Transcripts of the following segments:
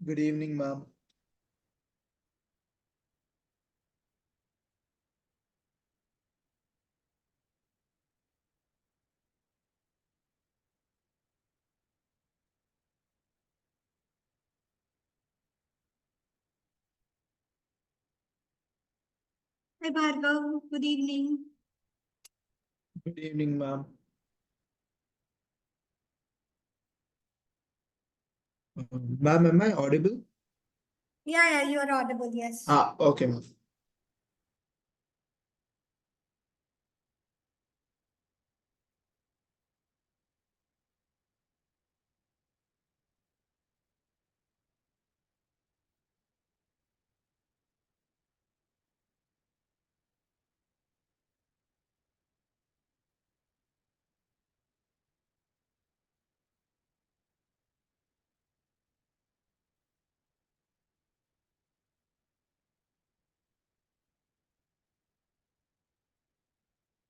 Good evening, ma'am. Hi Bhargav, good evening. Good evening, ma'am. Ma'am, am I audible? Yeah, you are audible, yes. Okay, ma'am.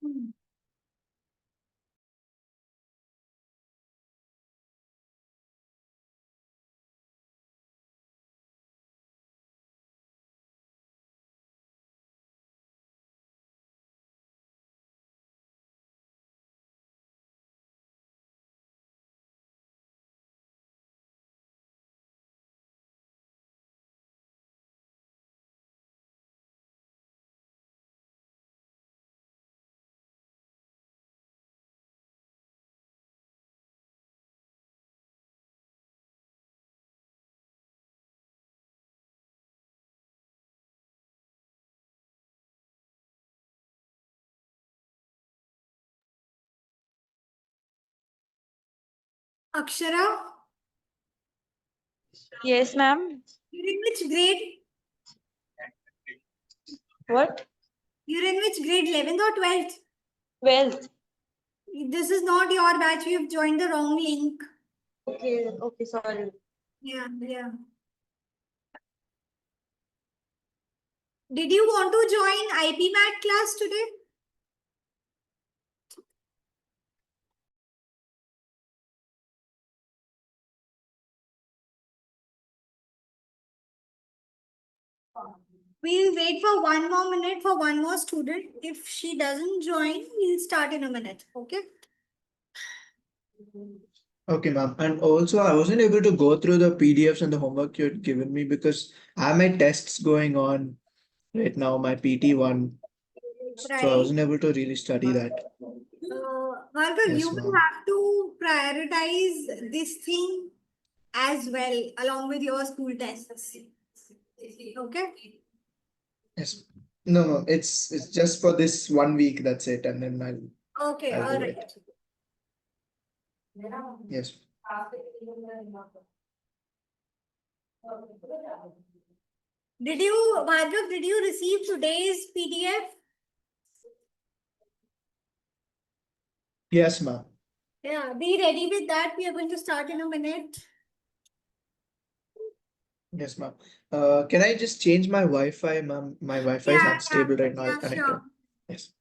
Hmm. Akshara, Yes, ma'am. you're in which grade? What? You're in which grade, 11th or 12th? 12th. This is not your batch, you've joined the wrong link. Okay, sorry. Yeah. Did you want to join IP Mat class today? We'll wait for 1 more minute for one more student. If she doesn't join, we'll start in a minute. Okay? Okay, ma'am. And also, I wasn't able to go through the PDFs and the homework you had given me because I have my tests going on right now, my PT one. So I Right. wasn't able to really study that. Bhargav, you Yes, will ma'am. have to prioritize this thing as well along with your school tests. Okay? Yes. No, no, it's just for this 1 week. That's it, and then Okay, I'll all do right. it. Yes. Bhargav, did you receive today's PDF? Yes, ma'am. Yeah, be ready with that. We are going to start in a minute. Yes, ma'am. Can I just change my Wi-Fi, ma'am? My Wi-Fi is unstable right now. I'll connect Sure. on. Yes.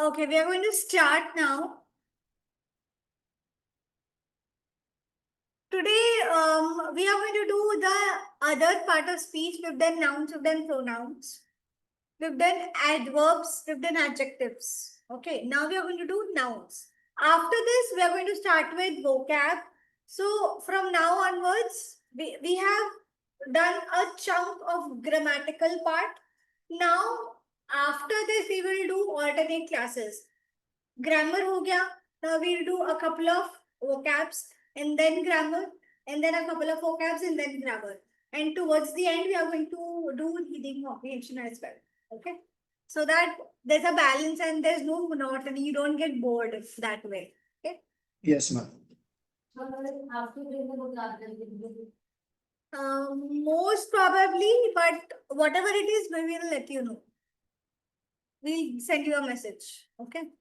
Okay, we are going to start now. Today, we are going to do the other part of speech. We've done nouns, we've done pronouns. We've done adverbs, we've done adjectives. Okay, now we are going to do nouns. After this, we are going to start with vocab. So from now onwards, we have done a chunk of grammatical part. Now, after this, we will do alternate classes. Grammar ho gaya. Now we'll do a couple of vocabs and then grammar, and then a couple of vocabs and then grammar. And towards the end, we are going to do reading comprehension as well. Okay. So that there's a balance and there's no monotony. You don't get bored that way. Okay. Yes, ma'am. Most probably, but whatever it is, we will let you know. We'll send you a message. Okay.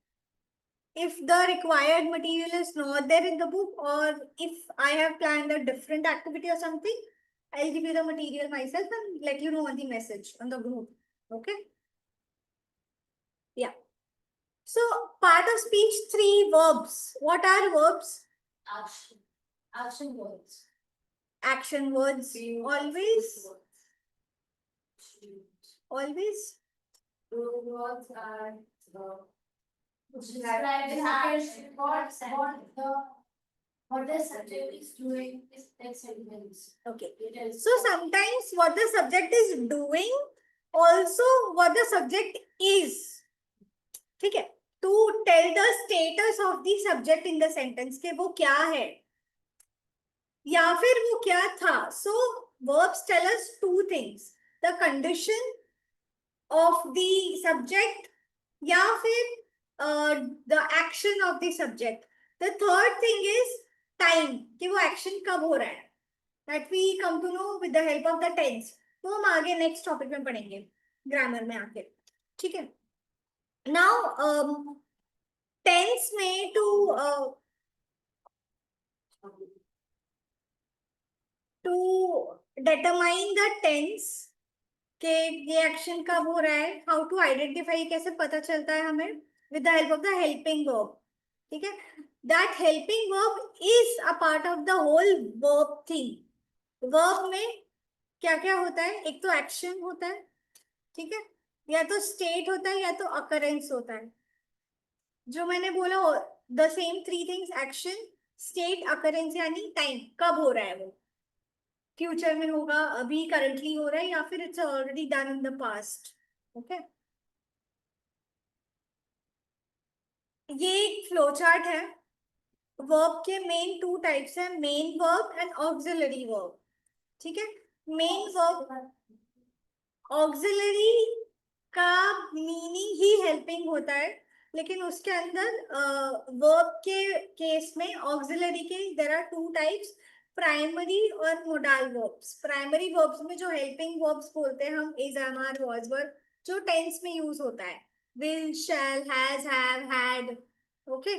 If the required material is not there in the book, or if I have planned a different activity or something, I'll give you the material myself and let you know on the message on the group. Okay. Yeah. So part of speech 3, verbs. What are verbs? Action. Action words. Action words. Always. Always. Those words are describe the action. What the subject is doing is next sentence. Okay. It is So sometimes what the subject is doing, also what the subject is. ठीक है? To tell the status of the subject in the sentence के वो क्या है या फिर वो क्या था. So verbs tell us 2 things: the condition of the subject या फिर the action of the subject. The third thing is time, कि वो action कब हो रहा है. That we come to know with the help of the tense. तो हम आगे next topic में पढ़ेंगे grammar में आके. ठीक है? Now tense में to determine the tense के ये एक्शन कब हो रहा है, हाउ टू आइडेंटिफाई, कैसे पता चलता है हमें, with the help of the helping verb. ठीक है? That helping verb is a part of the whole verb thing. Verb में क्या क्या होता है? एक तो एक्शन होता है, ठीक है, या तो स्टेट होता है या तो अकरेंस होता है. जो मैंने बोला the same 3 things: action, state, occurrence, यानी टाइम, कब हो रहा है वो, फ्यूचर में होगा, अभी करंटली हो रहा है, या फिर it's already done in the past. Okay. ये एक फ्लो चार्ट है. वर्ब के मेन 2 टाइप्स हैं: main verb and auxiliary verb. ठीक है? मेन वर्ब, ऑक्सिलरी का मीनिंग ही हेल्पिंग होता है, लेकिन उसके अंदर वर्ब के केस में ऑक्सिलरी के देयर आर 2 टाइप्स: प्राइमरी और मोडाल वर्ब्स. प्राइमरी वर्ब्स में जो हेल्पिंग वर्ब्स बोलते हैं हम, is, am, are, was, were, जो टेंस में यूज होता है, will, shall, has, have, had. Okay.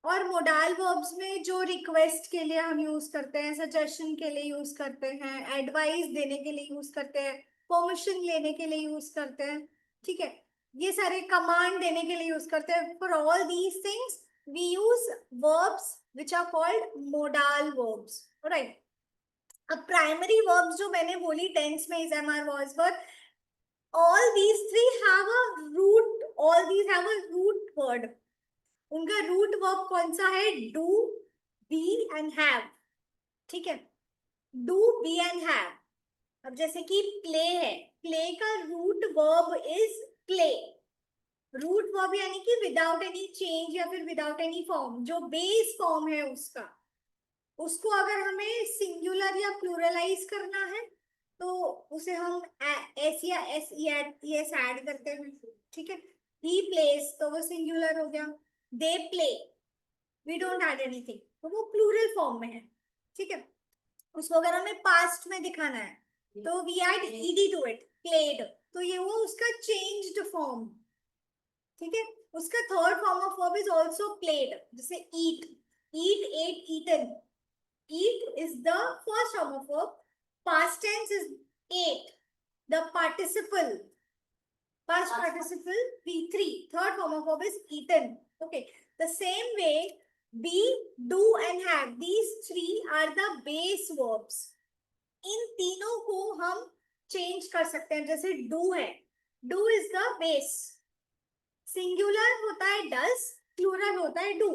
और मोडाल वर्ब्स में जो रिक्वेस्ट के लिए हम यूज करते हैं, सजेशन के लिए यूज करते हैं, एडवाइस देने के लिए यूज करते हैं, परमिशन लेने के लिए यूज करते हैं. ठीक है? ये सारे कमांड देने के लिए यूज करते हैं. For all these things we use verbs which are called modal verbs. Right? अब प्राइमरी वर्ब्स जो मैंने बोली टेंस में, is, am, are, was, were, all these 3 have a root. All these have a root word. उनका root verb कौन सा है? Do, be and have. ठीक है? Do, be and have. अब जैसे कि प्ले है, प्ले का root verb is play. Root verb यानी कि विदाउट एनी चेंज या फिर विदाउट एनी फॉर्म, जो बेस फॉर्म है उसका, उसको अगर हमें सिंगुलर या प्लूरलाइज करना है तो उसे हम एस या एस ऐड करते हैं. ठीक है? ही प्लेस, तो वो सिंगुलर हो गया. They play, we don't add anything, तो वो प्लूरल फॉर्म में है. ठीक है? उसको अगर हमें पास्ट में दिखाना है तो we add ED to it, played, तो ये वो उसका चेंज्ड फॉर्म. ठीक है? उसका third form of verb is also played. जैसे eat, eat, ate, eaten. Eat is the first form of verb. Past tense is ate. The participle, past participle P3, third form of verb is eaten. Okay. The same way, be, do and have, these 3 are the base verbs. इन तीनों को हम change कर सकते हैं. जैसे do है, do is the base. Singular होता है does, प्लूरल होता है डू।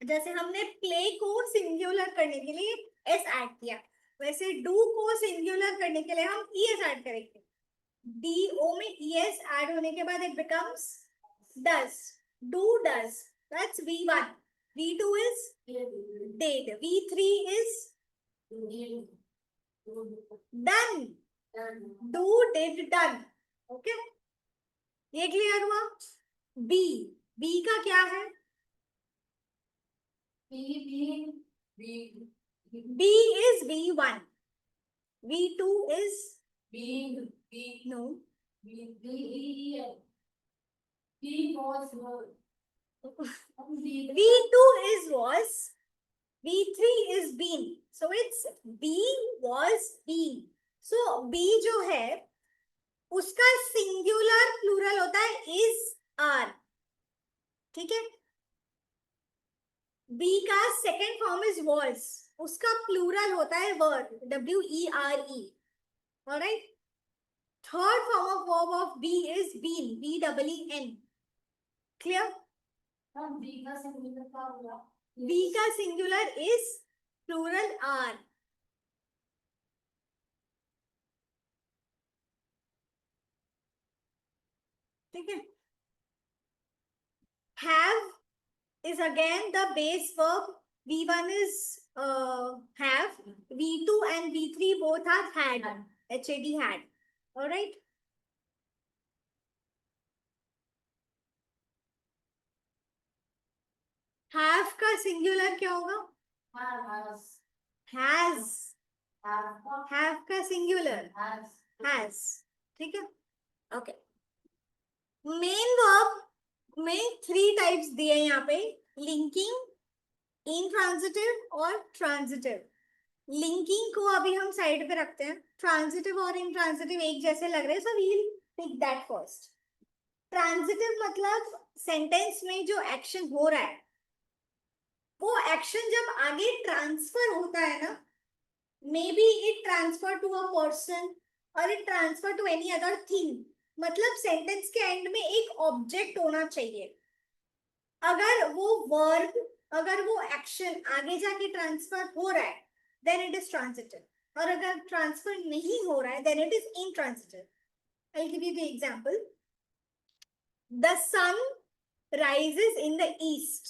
जैसे हमने प्ले को सिंगुलर करने के लिए एस ऐड किया, वैसे डू को सिंगुलर करने के लिए हम ईएस ऐड करेंगे। डी ओ में ईएस ऐड होने के बाद it becomes does, do does, that's V1. V2 is did, V3 is done, do did done. Okay, ये क्लियर हुआ? बी, बी का क्या है? B is V1, V2 is no, V2 is was, V3 is been, so it's B was been. So B जो है उसका singular plural होता है is are, ठीक है? B का सेकेंड फॉर्म इज was, उसका प्लूरल होता है were, WERE. Alright, third form of verb of B is been, BEEN. Clear? B का सिंगुलर इज, प्लूरल आर. ठीक है? Have is again the base verb. V1 is have, V2 and V3 both are had, HAD had. All right. Have का singular क्या होगा? Has. Have का singular has. ठीक है? Okay, main verb में 3 types दिए हैं यहाँ पे, लिंकिंग, इंट्रांजिटिव और ट्रांजिटिव. लिंकिंग को अभी हम साइड पे रखते हैं, ट्रांजिटिव और इंट्रांजिटिव एक जैसे लग रहे हैं, so we will pick that first. Transitive मतलब सेंटेंस में जो एक्शन हो रहा है वो एक्शन जब आगे ट्रांसफर होता है ना, may be it transfer to a person और it transfer to any other thing, मतलब सेंटेंस के एंड में एक ऑब्जेक्ट होना चाहिए. अगर वो वर्ब, अगर वो एक्शन आगे जाके ट्रांसफर हो रहा है देन इट इज ट्रांजिटिव, और अगर ट्रांसफर नहीं हो रहा है then it is intransitive. I will give you the example. The sun rises in the east.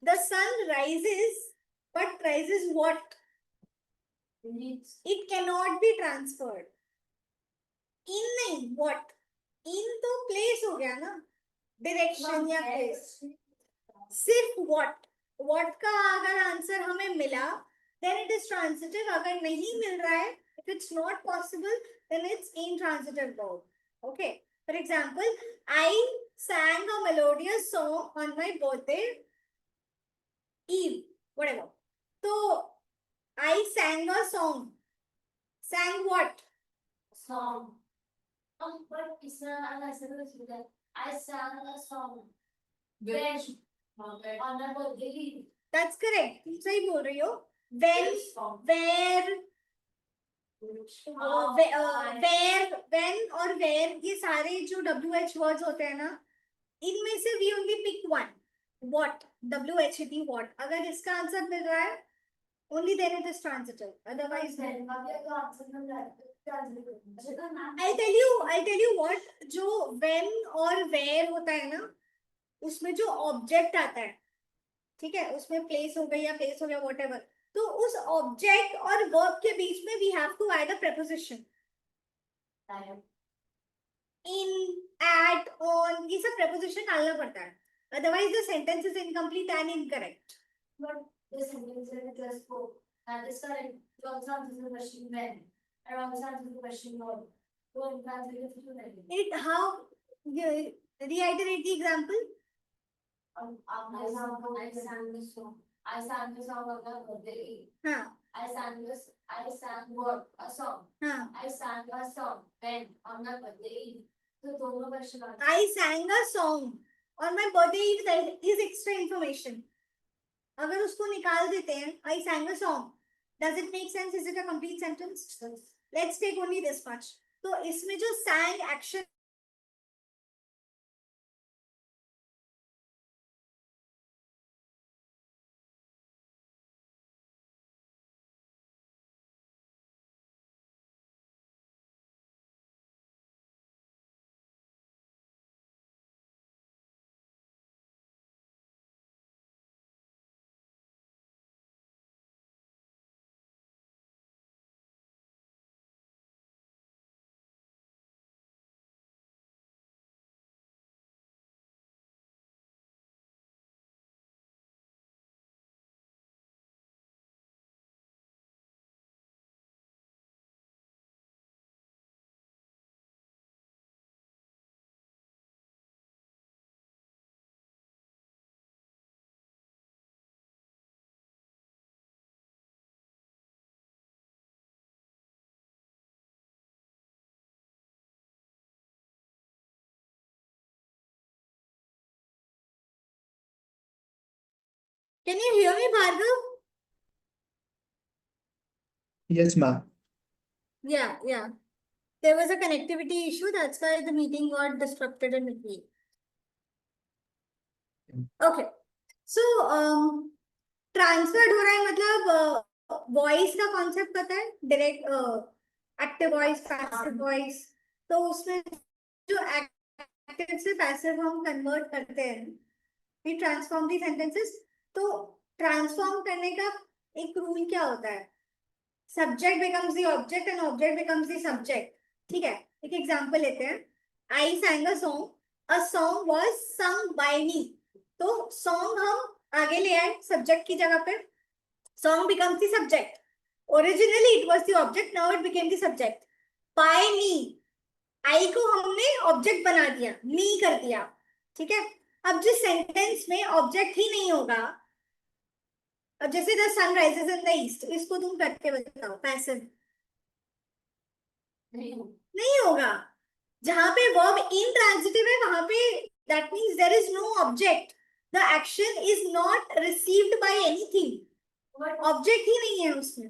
The sun rises, but rises what? It cannot be transferred. In नहीं, what? In तो place हो गया ना, direction या place. सिर्फ what? What का अगर answer हमें मिला then it is transitive. अगर नहीं मिल रहा है, if it's not possible then it's intransitive verb. Okay. For example, I sang a melodious song on my birthday eve, whatever. So I sang a song. Sang what? Song. But it's not I sang a song. When on a birthday. That's correct. सही बोल रही हो. When, where, where, when और where, ये सारे जो WH words होते हैं ना, इनमें से we only pick one. What? WHET what? अगर इसका आंसर मिल रहा है only then it is transitive. Otherwise then. I'll tell you what, जो when और where होता है ना, उसमें जो ऑब्जेक्ट आता है, ठीक है, उसमें प्लेस हो गया या प्लेस हो गया whatever, तो उस ऑब्जेक्ट और वर्ब के बीच में we have to add a preposition. In, at, on, ये सब preposition डालना पड़ता है, otherwise the sentence is incomplete and incorrect. But this sentence is just spoke. And this current, it also answers the question when. And also answers the question what. So it translates to when. It how? Reiterate the example. I sang the song. I sang the song on the birthday. हाँ, I sang what? A song. हाँ. I sang a song when on the birthday. तो दोनों question आ I sang a song on my birthday eve. That is extra information. अगर उसको निकाल देते हैं, I sang a song. Does it make sense? Is it a complete sentence? Let's take only this much. तो इसमें जो sang action Can you hear me, Bhargav? Yes, ma'am. Yeah. There was a connectivity issue. That's why the meeting got disrupted in between. Okay. So, transferred हो रहा है मतलब voice का concept पता है direct active voice passive voice तो उसमें जो एक्टिव से पैसिव हम कन्वर्ट करते हैं वी ट्रांसफॉर्म दी सेंटेंसेस तो ट्रांसफॉर्म करने का एक रूल क्या होता है subject becomes the object and object becomes the subject ठीक है एक एग्जांपल लेते हैं I sang a song was sung by me तो सॉन्ग हम आगे ले आए सब्जेक्ट की जगह पे song becomes the subject originally it was the object now it became the subject by me I को हमने ऑब्जेक्ट बना दिया मी कर दिया ठीक है अब जिस सेंटेंस में ऑब्जेक्ट ही नहीं होगा अब जैसे the sun rises in the east इसको तुम करके बताओ पैसिव नहीं होगा जहां पे वर्ब इंट्रांजिटिव है वहां पे that means there is no object the action is not received by anything object ही नहीं है उसमें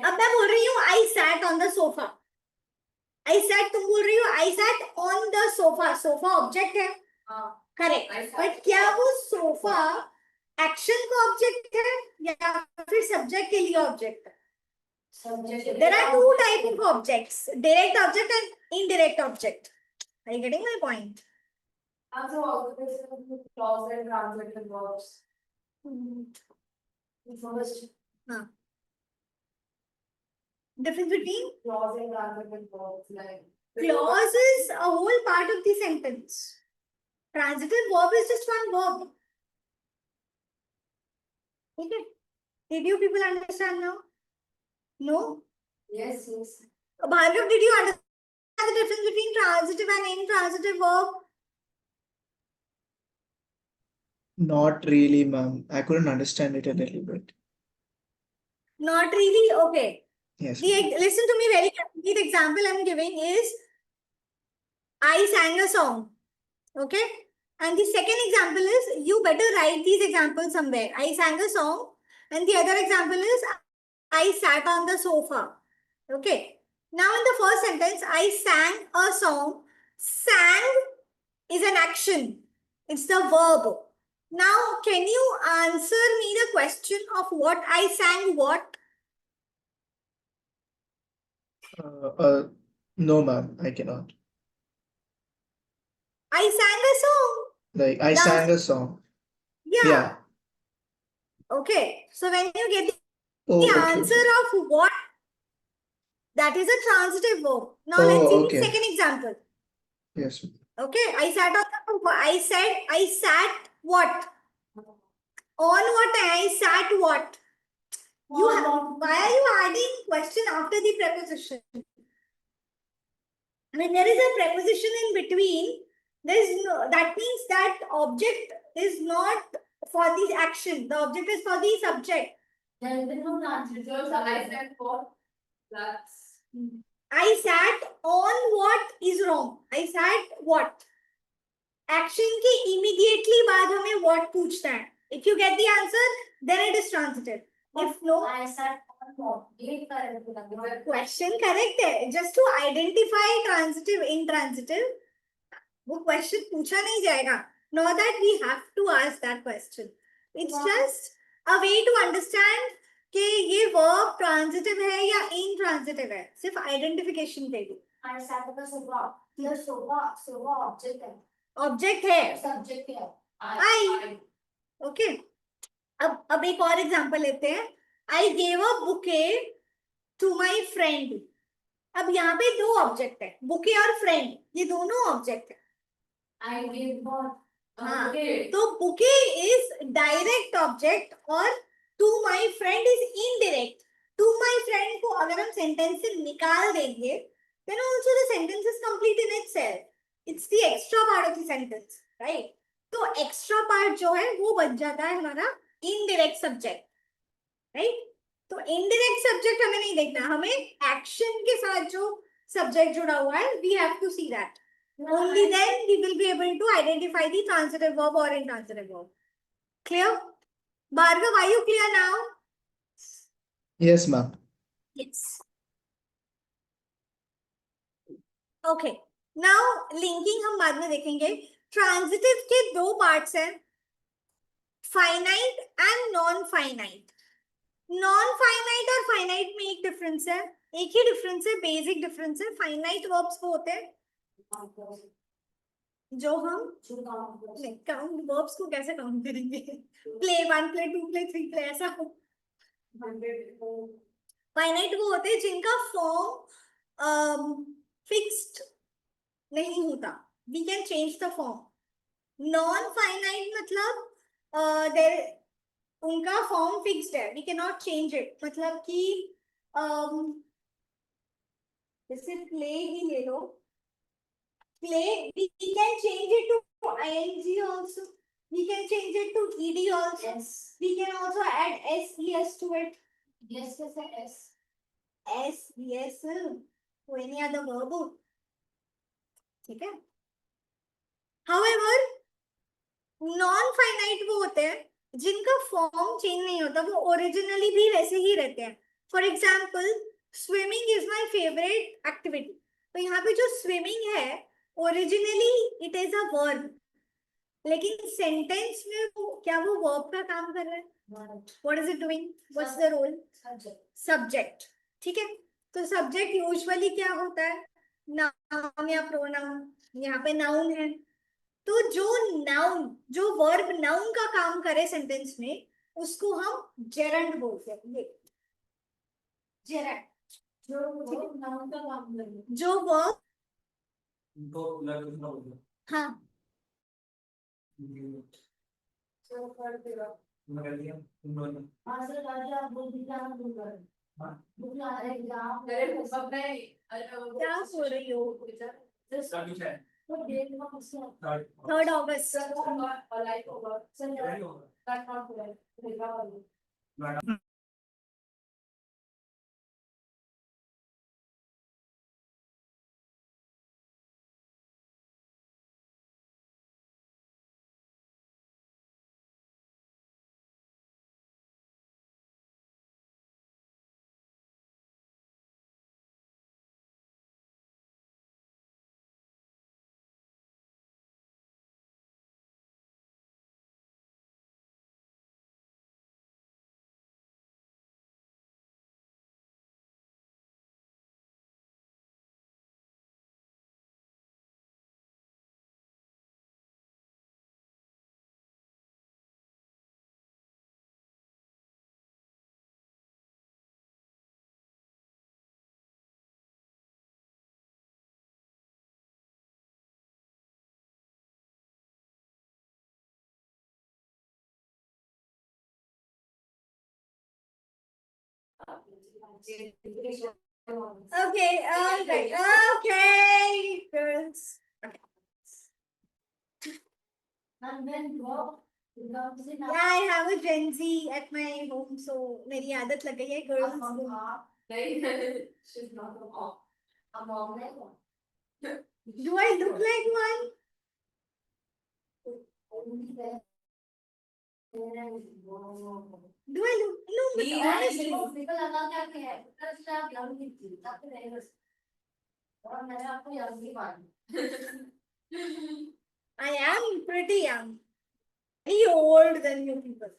अब मैं बोल रही हूँ I sat on the sofa I sat तुम बोल रही हो I sat on the sofa sofa object है करेक्ट बट क्या वो सोफा एक्शन का ऑब्जेक्ट है या फिर सब्जेक्ट के लिए ऑब्जेक्ट है There are two types of objects, direct object and indirect object. Are you getting my point? Also, clause and transitive verbs. First, Difference between clause and transitive verbs, like. clause is a whole part of the sentence. Transitive verb is just one verb. Okay. Did you people understand now? No? Yes. Bhargav, did you understand the difference between transitive and intransitive verb? Not really, ma'am. I couldn't understand it a little bit. Not really? Okay. Yes. Listen to me very carefully. The example I'm giving is I sang a song. Okay? And the second example is you better write these examples somewhere. I sang a song. And the other example is I sat on the sofa. Okay. Now in the first sentence, I sang a song. Sang is an action. It's the verb. Now, can you answer me the question of what I sang what? No, ma'am, I cannot. I sang a song. Like, I sang a song. Yeah. Okay. So when you get Oh, the okay. answer of what, that is a transitive verb. Now Oh, let's see okay. the second example. Yes. Okay, I sat on the sofa. I sat what? On what? I sat what? Why are you adding question after the preposition? When there is a preposition in between, there is no, that means that object is not for the action. The object is for the subject. There is no transitive. So I said what? That's. I sat on what is wrong. I sat what? Action के immediately बाद हमें what पूछता है. If you get the answer, then it is transitive. If no, I sat on what? ये correct. question correct है. Just to identify transitive, intransitive, वो question पूछा नहीं जाएगा. Not that we have to ask that question. It's just a way to understand कि ये verb transitive है या intransitive है. सिर्फ identification के लिए. I sat on the sofa. The sofa object है. Object है. Subject है. I. Okay. अब एक और एग्जांपल लेते हैं. I gave a bouquet to my friend. अब यहाँ पे दो ऑब्जेक्ट है. bouquet और friend ये दोनों ऑब्जेक्ट है. I gave what? हाँ. Okay. तो bouquet is direct object और to my friend is indirect. To my friend को अगर हम सेंटेंस से निकाल देंगे then also the sentence is complete in itself. It's the extra part of the sentence, right? तो extra part जो है वो बन जाता है हमारा indirect subject, right? तो indirect subject हमें नहीं देखना, हमें action के साथ जो subject जुड़ा हुआ है we have to see that. Only then we will be able to identify the transitive verb or intransitive verb. Clear? Bhargav, are you clear now? Yes, ma'am. Yes. Okay. Now linking हम बाद में देखेंगे. Transitive के दो parts हैं. Finite and non-finite. Non-finite और finite में एक difference है. एक ही difference है, basic difference है. Finite verbs वो होते हैं जो हम नहीं count verbs को कैसे count करेंगे? Play 1 play 2 play 3 play ऐसा. Finite वो होते हैं जिनका form fixed नहीं होता. We can change the form. Non-finite मतलब there उनका form fixed है. We cannot change it. मतलब कि जैसे play ही ले लो. Play we can change it to ing also. We can change it to ed also. Yes. We can also add s to it. Yes, yes, yes. S to any other verb. ठीक है. However, non-finite वो होते हैं जिनका form change नहीं होता. वो originally भी वैसे ही रहते हैं. For example swimming is my favourite activity. तो यहाँ पे जो स्विमिंग है originally it is a verb, लेकिन सेंटेंस में वो वर्ब का काम कर रहा है. What is it doing? What's the role? Subject. ठीक है. तो सब्जेक्ट यूजुअली क्या होता है? नाउन या प्रोनाउन. यहाँ पे नाउन है. तो जो नाउन जो वर्ब नाउन का काम करे सेंटेंस में उसको हम जेरंड बोलते हैं. जेरंड जो नाउन का काम करे. जो वर्ब हाँ So कर देगा. आंसर कर आप बोल दिया ना बोल कर. बुला एग्जाम मेरे सब नहीं. क्या बोल रही हो? This तो डेट में कुछ 3rd August. और लाइक होगा. सर कट नॉट हो रहा है. Okay, right. Okay, girls. And then go. Yeah, I have a Gen Z at my home, so मेरी आदत लग गई है girls को. She's not a mom. A mom like one. Do I look like one? Do I look? No, but honestly, People लगा क्या कि है? because आप young थी, तब तो नहीं बस. और मैंने आपको young ही माना. I am pretty young. Pretty old than you people.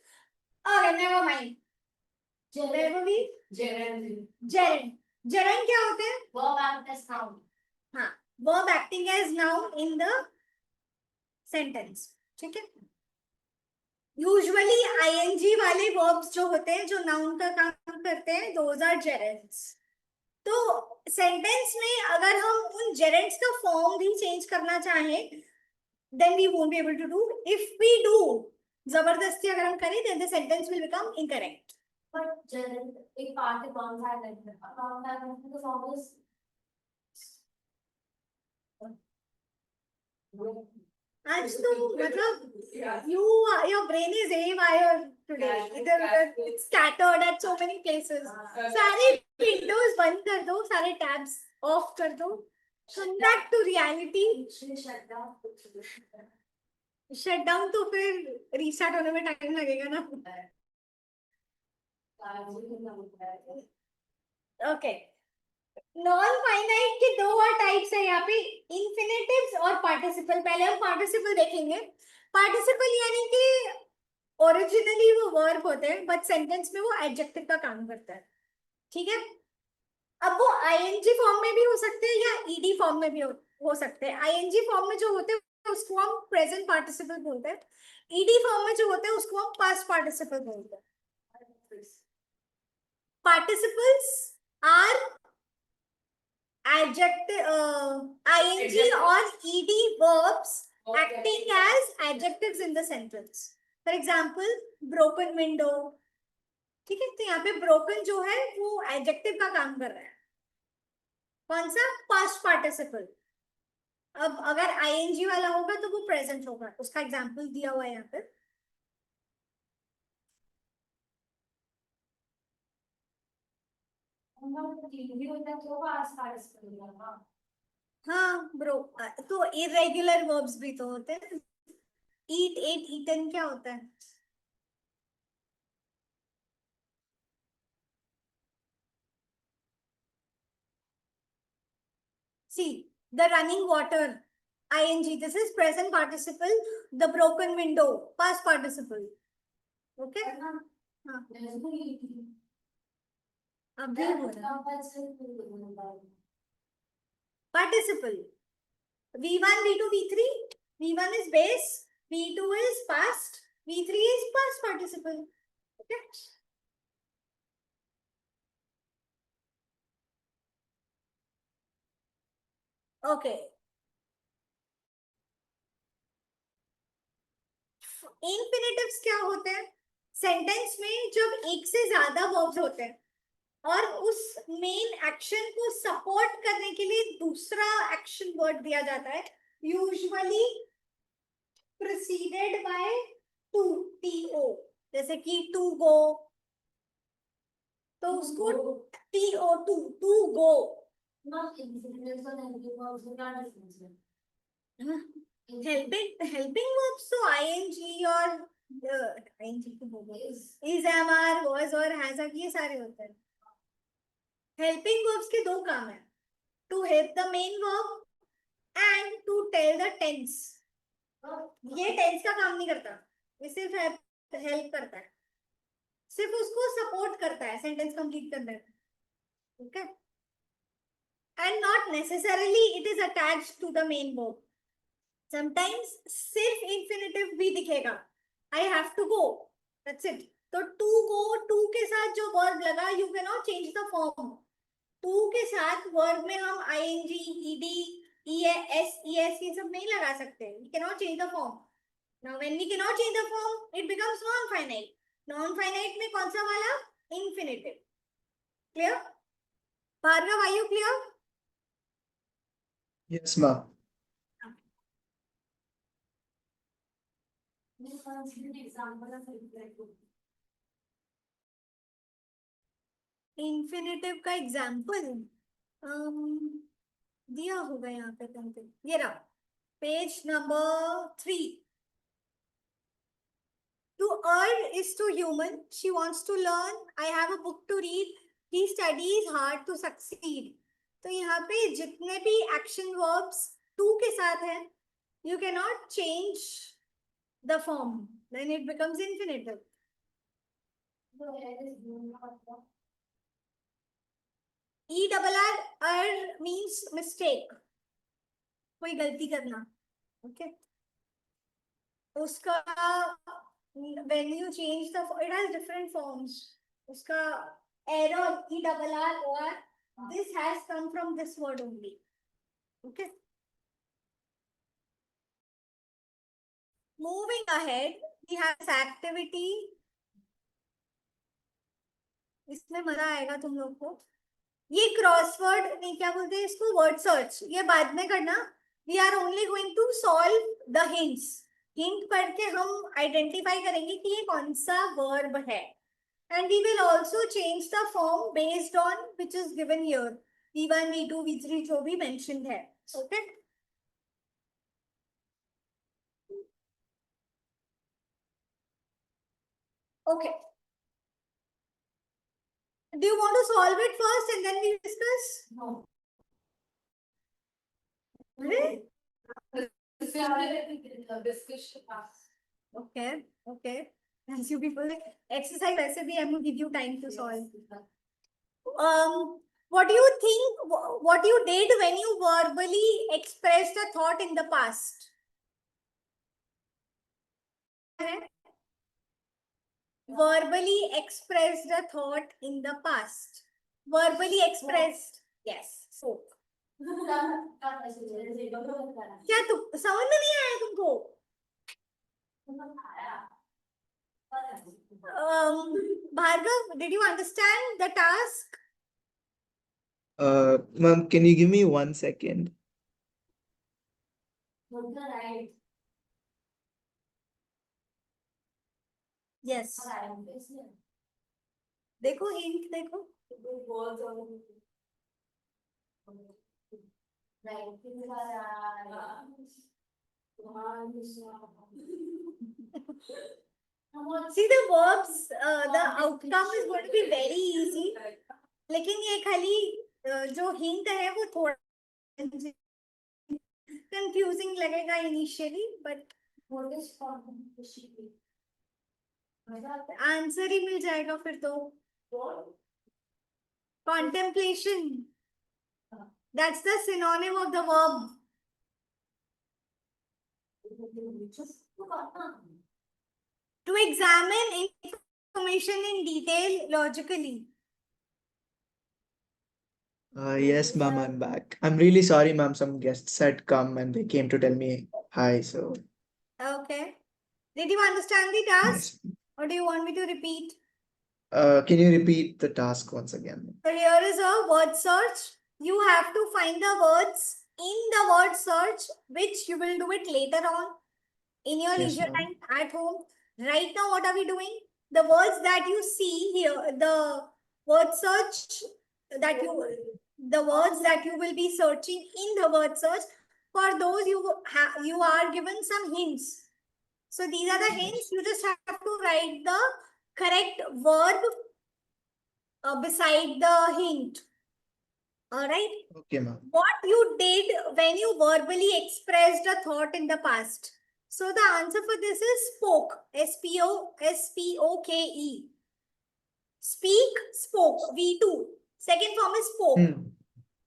Okay, never mind. Where were we? Gerald. Gerund. Gerund क्या होते हैं? Verb act as noun. हाँ, verb acting as noun in the sentence. ठीक है? Usually ing वाले verbs जो होते हैं जो noun का काम करते हैं, those are gerunds. तो sentence में अगर हम उन gerunds का form भी change करना चाहें, then we won't be able to do. If we do, जबरदस्ती अगर हम करें, then the sentence will become incorrect. But Gerald, एक part है कौन सा है? कौन सा है? तो form is आज तो मतलब your brain is haywire today. It's scattered at so many places. सारे windows बंद कर दो, सारे tabs off कर दो. Come back to reality. Shut down तो फिर रीस्टार्ट होने में टाइम लगेगा ना. ओके. नॉन फाइनाइट के दो और टाइप्स है यहाँ पे, इन्फिनेटिव्स और पार्टिसिपल. पहले हम पार्टिसिपल देखेंगे. पार्टिसिपल यानी कि ओरिजिनली वो वर्ब होते हैं बट सेंटेंस में वो एडजेक्टिव का काम करता है. ठीक है. अब वो आईएनजी फॉर्म में भी हो सकते हैं या ईडी फॉर्म में भी हो सकते हैं. आईएनजी फॉर्म में जो होते हैं उसको हम प्रेजेंट पार्टिसिपल बोलते हैं. ईडी फॉर्म में जो होते हैं उसको हम पास्ट पार्टिसिपल बोलते हैं. Participles are ing or ed verbs acting as adjectives in the sentence. For example, broken window. ठीक है. तो यहाँ पे broken जो है वो adjective का काम कर रहा है. कौन सा? past participle. अब अगर ing वाला होगा तो वो present होगा. उसका एग्जाम्पल दिया हुआ है यहाँ पे. हाँ ब्रो. तो इरेगुलर वर्ब्स भी तो होते हैं. ईट, एट, ईटन क्या होता है? See, the running water, ing. This is present participle. The broken window, past participle. Okay? हाँ. अभी हो रहा है. Participle. V1, V2, V3. V1 is base. V2 is past. V3 is past participle. Okay? Okay. Infinitives क्या होते हैं? Sentence में जब एक से ज्यादा वर्ब्स होते हैं और उस मेन एक्शन को सपोर्ट करने के लिए दूसरा एक्शन वर्ड दिया जाता है, usually preceded by to, T O. जैसे कि टू गो, तो उसको T O, to go. Helping verbs तो आईएनजी और आईएनजी को बोलो इज, एम, आर, वाज और हैज, ये सारे होते हैं. हेल्पिंग वर्ब्स के दो काम है, to help the main verb and to tell the tense. ये टेंस का काम नहीं करता, ये सिर्फ हेल्प करता है, सिर्फ उसको सपोर्ट करता है सेंटेंस कंप्लीट करने में. ठीक है. And not necessarily it is attached to the main verb. Sometimes सिर्फ इंफिनिटिव भी दिखेगा, I have to go, that's it. तो टू गो, टू के साथ जो वर्ब लगा, you can not change the form. To के साथ वर्ब में हम आईएनजी, ईडी, ईएस, ईएस ये सब नहीं लगा सकते. We can not change the form. Now when we can not change the form, it becomes non finite. Non finite में कौन सा वाला? Infinitive. Clear? Bhargav, are you clear? Yes, ma'am. इंफिनिटिव का एग्जाम्पल दिया होगा यहाँ पे कहीं. ये रहा page number 3. To earn is to human. She wants to learn. I have a book to read. He studies hard to succeed. तो यहाँ पे जितने भी एक्शन वर्ब्स टू के साथ हैं, you cannot change the form. Then it becomes infinitive. ERR means mistake. कोई गलती करना. Okay. उसका when you change the, it has different forms. उसका error, ERR, this has come from this word only. Okay. Moving ahead, we have activity. इसमें मजा आएगा तुम लोग को. ये क्रॉसवर्ड नहीं, क्या बोलते हैं इसको, वर्ड सर्च, ये बाद में करना. We are only going to solve the hints. Hint पढ़ के हम आइडेंटिफाई करेंगे कि ये कौन सा वर्ब है. And we will also change the form based on which is given here. V1, V2, V3 जो भी मेंशन्ड है. Okay. Okay. Do you want to solve it first and then we discuss? No. Really? Discussion. Okay. Okay. As you people exercise recipe, I will give you time to solve. What do you think? What you did when you verbally expressed a thought in the past? Verbally expressed a thought in the past. Verbally expressed. Yes. So. क्या तुम समझ में नहीं आया तुमको? Bhargav, did you understand the task? Ma'am, can you give me 1 second? Yes. देखो hint देखो. See the verbs, the outcome is going to be very easy. लेकिन ये खाली जो hint है वो थोड़ा confusing लगेगा initially, but आंसर ही मिल जाएगा फिर तो. Contemplation. That's the synonym of the verb. To examine information in detail logically. Yes, ma'am, I'm back. I'm really sorry, ma'am. Some guests had come and they came to tell me hi. So, Okay. Did you understand the task? yes. Or do you want me to repeat? Can you repeat the task once again? So here is a word search. You have to find the words in the word search, which you will do it later on in your Yes, leisure ma'am. time at home. Right now, what are we doing? The words that you see here, the word search that the words that you will be searching in the word search, for those you are given some hints. So these are the hints. You just have to write the correct verb beside the hint. All right. Okay, ma'am. What you did when you verbally expressed a thought in the past. So the answer for this is spoke. S-P-O-K-E. Speak, spoke. V2. Second form is spoke. Hmm.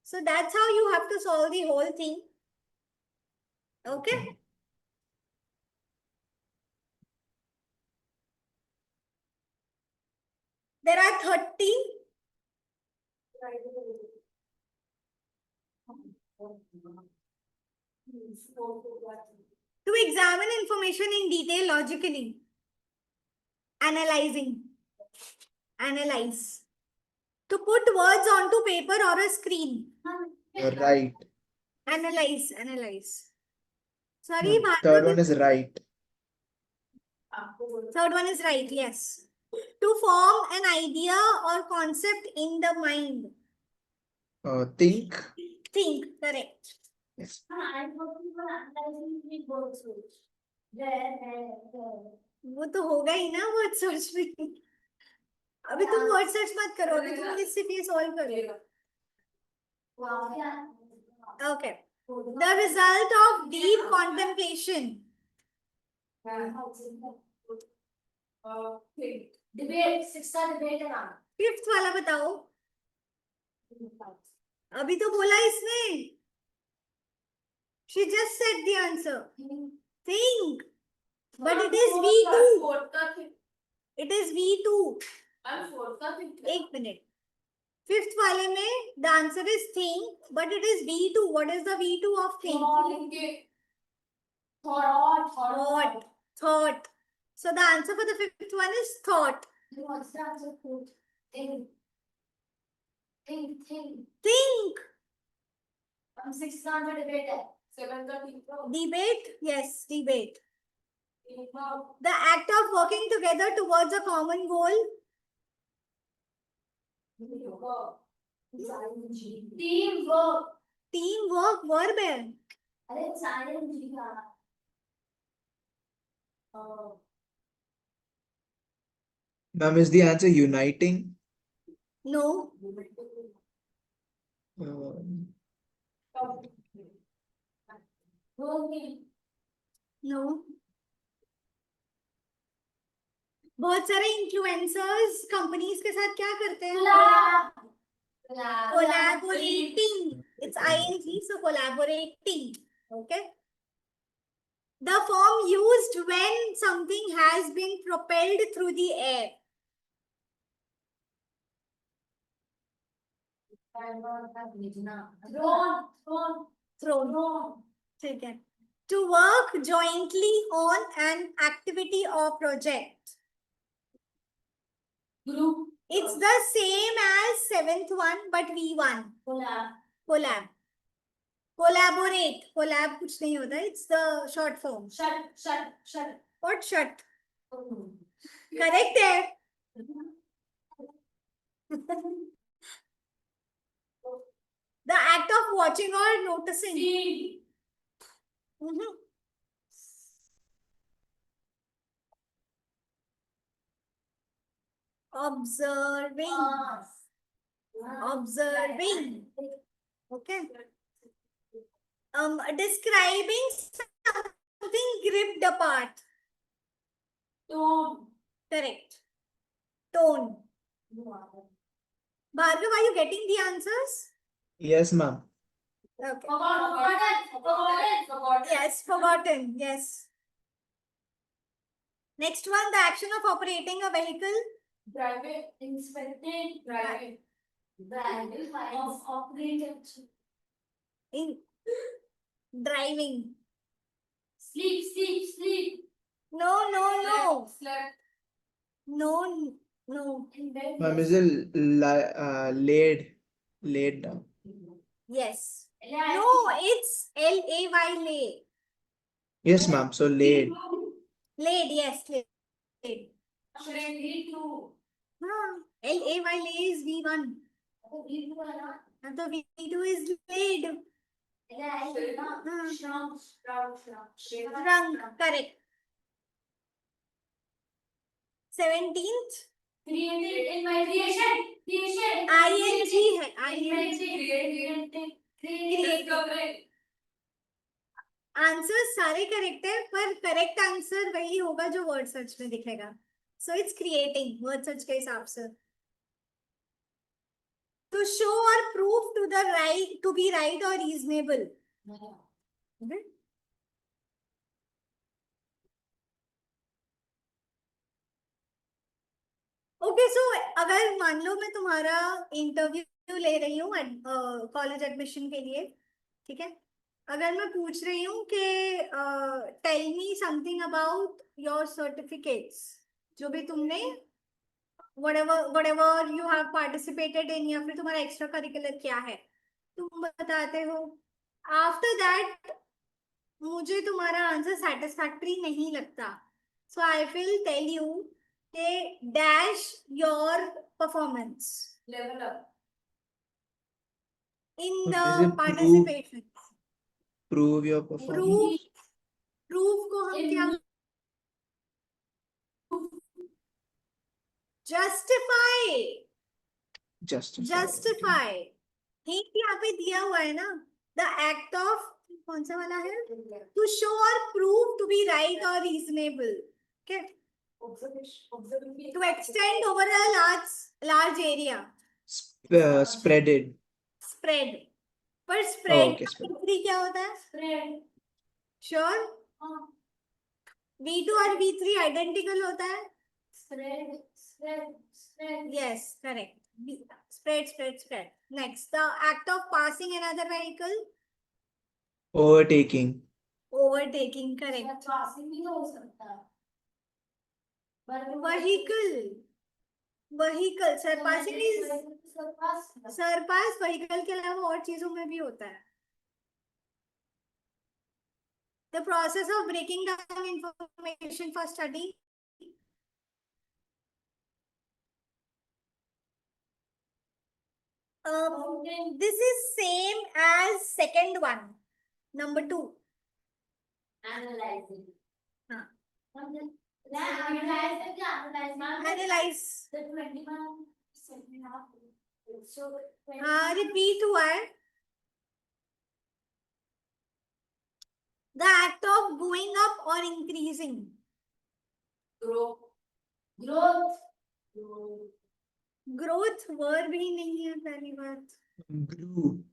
So that's how you have to solve the whole thing. Okay. There are 30. To examine information in detail logically. Analyzing. Analyze. To put words onto paper or a screen. You're right. Analyze. Analyze. Sorry, Ma'am, third one Bhargav. is right. Third one is right, yes. To form an idea or concept in the mind. Think. Think, correct. Yes. वो तो होगा ही ना word search में. अभी तुम word search मत करो, अभी तुम सिर्फ ये solve करो. Okay. The result of deep contemplation. Debate, 6th debate है ना. Fifth वाला बताओ. अभी तो बोला इसने. She just said the answer. Think. But it is V2. It is V2. एक minute. Fifth वाले में the answer is think, but it is V2. What is the V2 of think? Thought. Thought. So the answer for the fifth one is thought. What's the answer? Think. Think. Think. 6th answer debate है. 7th का Debate. Yes, debate. The act of working together towards a common goal. Teamwork. Teamwork. Verb है. अरे silent जी का. Ma'am, is the answer uniting? No. Um, No. बहुत सारे influencers companies के साथ क्या करते हैं? Collaborating. It's ing, so collaborating. Okay. The form used when something has been propelled through the air. Thrown. ठीक है. To work jointly on an activity or project. Group. It's the same as seventh one, but V1. Collab. Collaborate. Collab कुछ नहीं होता. It's the short form. Shut. What shut? Correct है. The act of watching or noticing. Mhm. Observing. Okay. Describing something gripped apart. Tone. Correct. Tone. Bhargav, are you getting the answers? yes, ma'am. Okay. Forgotten. Yes, forgotten. Yes. Next one, the action of operating a vehicle. Driving. Inspecting. Driving. Of operated. In driving. Sleep. No. Slept. No. In bed. Ma'am, is it laid down? Yes. Yeah. No, it's L-A-Y, lay. Yes, ma'am. So laid. Laid, yes, laid. Should I read to? L-A-Y, lay is V1. And the V2 is laid. Shrunk, correct. 17th. Created in my creation. ING है. Created. Answer सारे correct है पर correct answer वही होगा जो word search में दिखेगा. So it's creating word search के हिसाब से. To show or prove to the right to be right or reasonable. Okay? Okay so अगर मान लो मैं तुम्हारा इंटरव्यू ले रही हूँ कॉलेज एडमिशन के लिए, ठीक है. अगर मैं पूछ रही हूँ कि tell me something about your certificates, जो भी तुमने whatever you have participated in या फिर तुम्हारा एक्स्ट्रा करिकुलर क्या है तुम बताते हो. आफ्टर दैट मुझे तुम्हारा आंसर सेटिस्फैक्टरी नहीं लगता, सो आई विल टेल यू के dash your performance Level up. In Is the it participation. Prove your performance. Proof को हम क्या? जस्टिफाई. Justify. ठीक यहाँ पे दिया हुआ है ना. द एक्ट ऑफ कौन सा वाला है? टू शो और प्रूव टू बी राइट और reasonable. Observation. To extend over a large area. Spreaded. Spread. पर Oh, स्प्रेड okay, spread. क्या होता है? Spread. श्योर. V2 और V3 आइडेंटिकल होता है. Spread. Yes, correct. Spread. Next, the act of passing another vehicle. Overtaking. Overtaking, correct. Passing भी हो सकता है. Vehicle. Surpassing is Surpass. surpass vehicle के अलावा और चीजों में भी होता है. The process of breaking down information for study. This is same as second one. Number 2. Analyzing. हाँ. Analyze. The 21 second half. So. हाँ repeat हुआ है. The act of going up or increasing. Growth. Growth. Growth verb ही नहीं है पहली बात. Grew.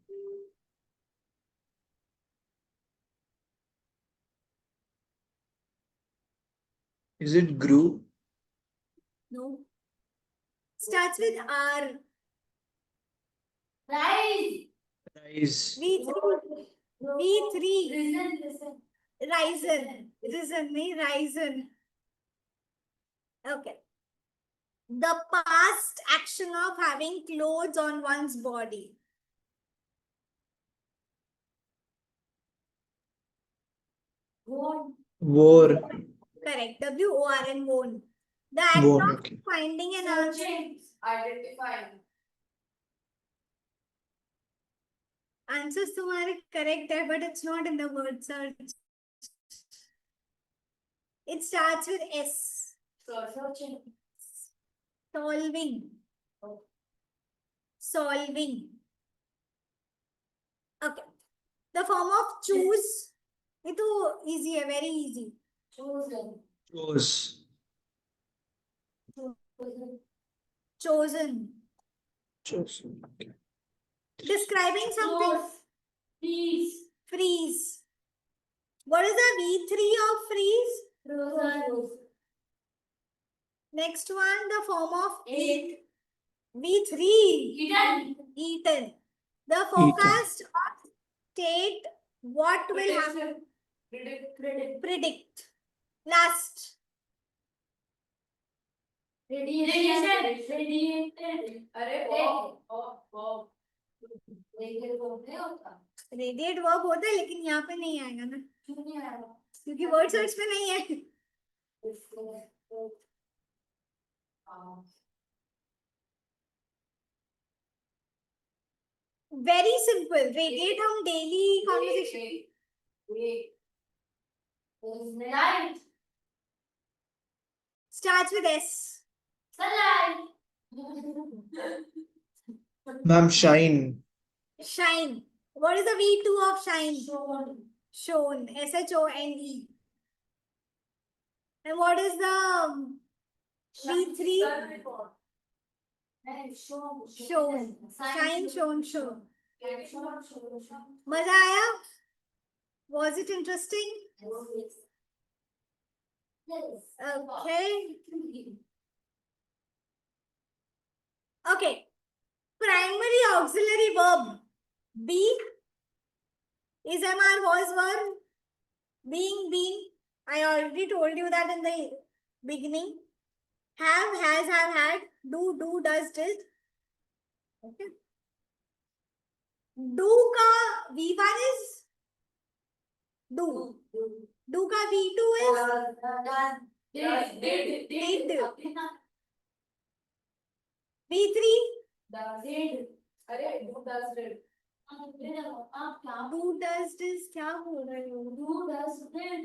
Is it grew? No. Starts with R. Rise. Rise. V3. V3. Risen. Risen. Risen नहीं risen. Okay. The past action of having clothes on one's body. Worn. Wore. Correct. W-O-R-N. Worn. The act Worn. of Okay. finding an answer. Searching. Identifying. Answers तुम्हारे correct है, but it's not in the word search. It starts with S. Searching. Solving. Solving. Okay. The form of choose. ये तो easy है, very easy. Chosen. Chose. Chosen. Chosen. Okay. Describing something. Freeze. Freeze. What is the V3 of freeze? Frozen. Next one, the form of Eat. V3. Eaten. Eaten. The forecast of state, what will happen? Predict. Predict. Last. Radiation. Radiated. अरे वो नहीं होता. Radiate verb होता है लेकिन यहाँ पे नहीं आएगा ना, क्यों नहीं आया? क्योंकि वर्ड सर्च में नहीं है. Very simple. Radiate हम daily conversation. Light. Starts with S. Sunlight. Ma'am, shine. Shine. What is the V2 of shine? Shown. Shone. S-H-O-N-E. And what is the V3? Shown. Shown. Shine, shown, shown. Shown. मजा आया? Was it interesting? Yes. Okay. Okay. Primary auxiliary verb. Be is MR was verb. Being, been. I already told you that in the beginning. Have, has, have, had. Do, does, did. Okay. Do ka V1 is do. Do ka V2 is Did. V3. Did. अरे do does did. आप क्या Do, does, does क्या बोल रहे हो? do does did.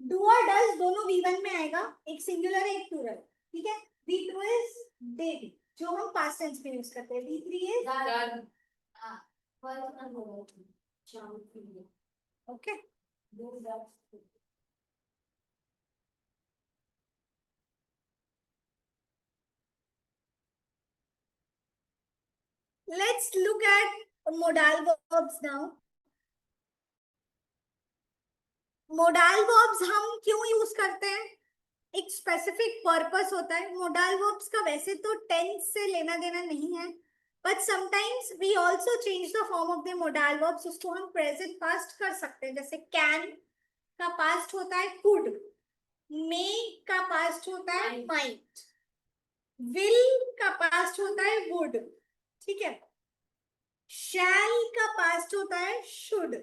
Do और does दोनों V1 में आएगा. एक सिंगुलर है एक प्लूरल. ठीक है. V2 is did जो हम पास्ट टेंस में यूज करते हैं. V3 is Done. Work on work. Champion. okay. Do does did. Let's look at modal verbs now. Modal verbs हम क्यों यूज करते हैं? एक स्पेसिफिक पर्पस होता है. modal verbs का वैसे तो टेंस से लेना देना नहीं है, but sometimes we also change the form of the modal verbs. उसको हम present past कर सकते हैं. जैसे can का past होता है could, may का past होता है might, will का past होता है would. ठीक है. shall का past होता है should.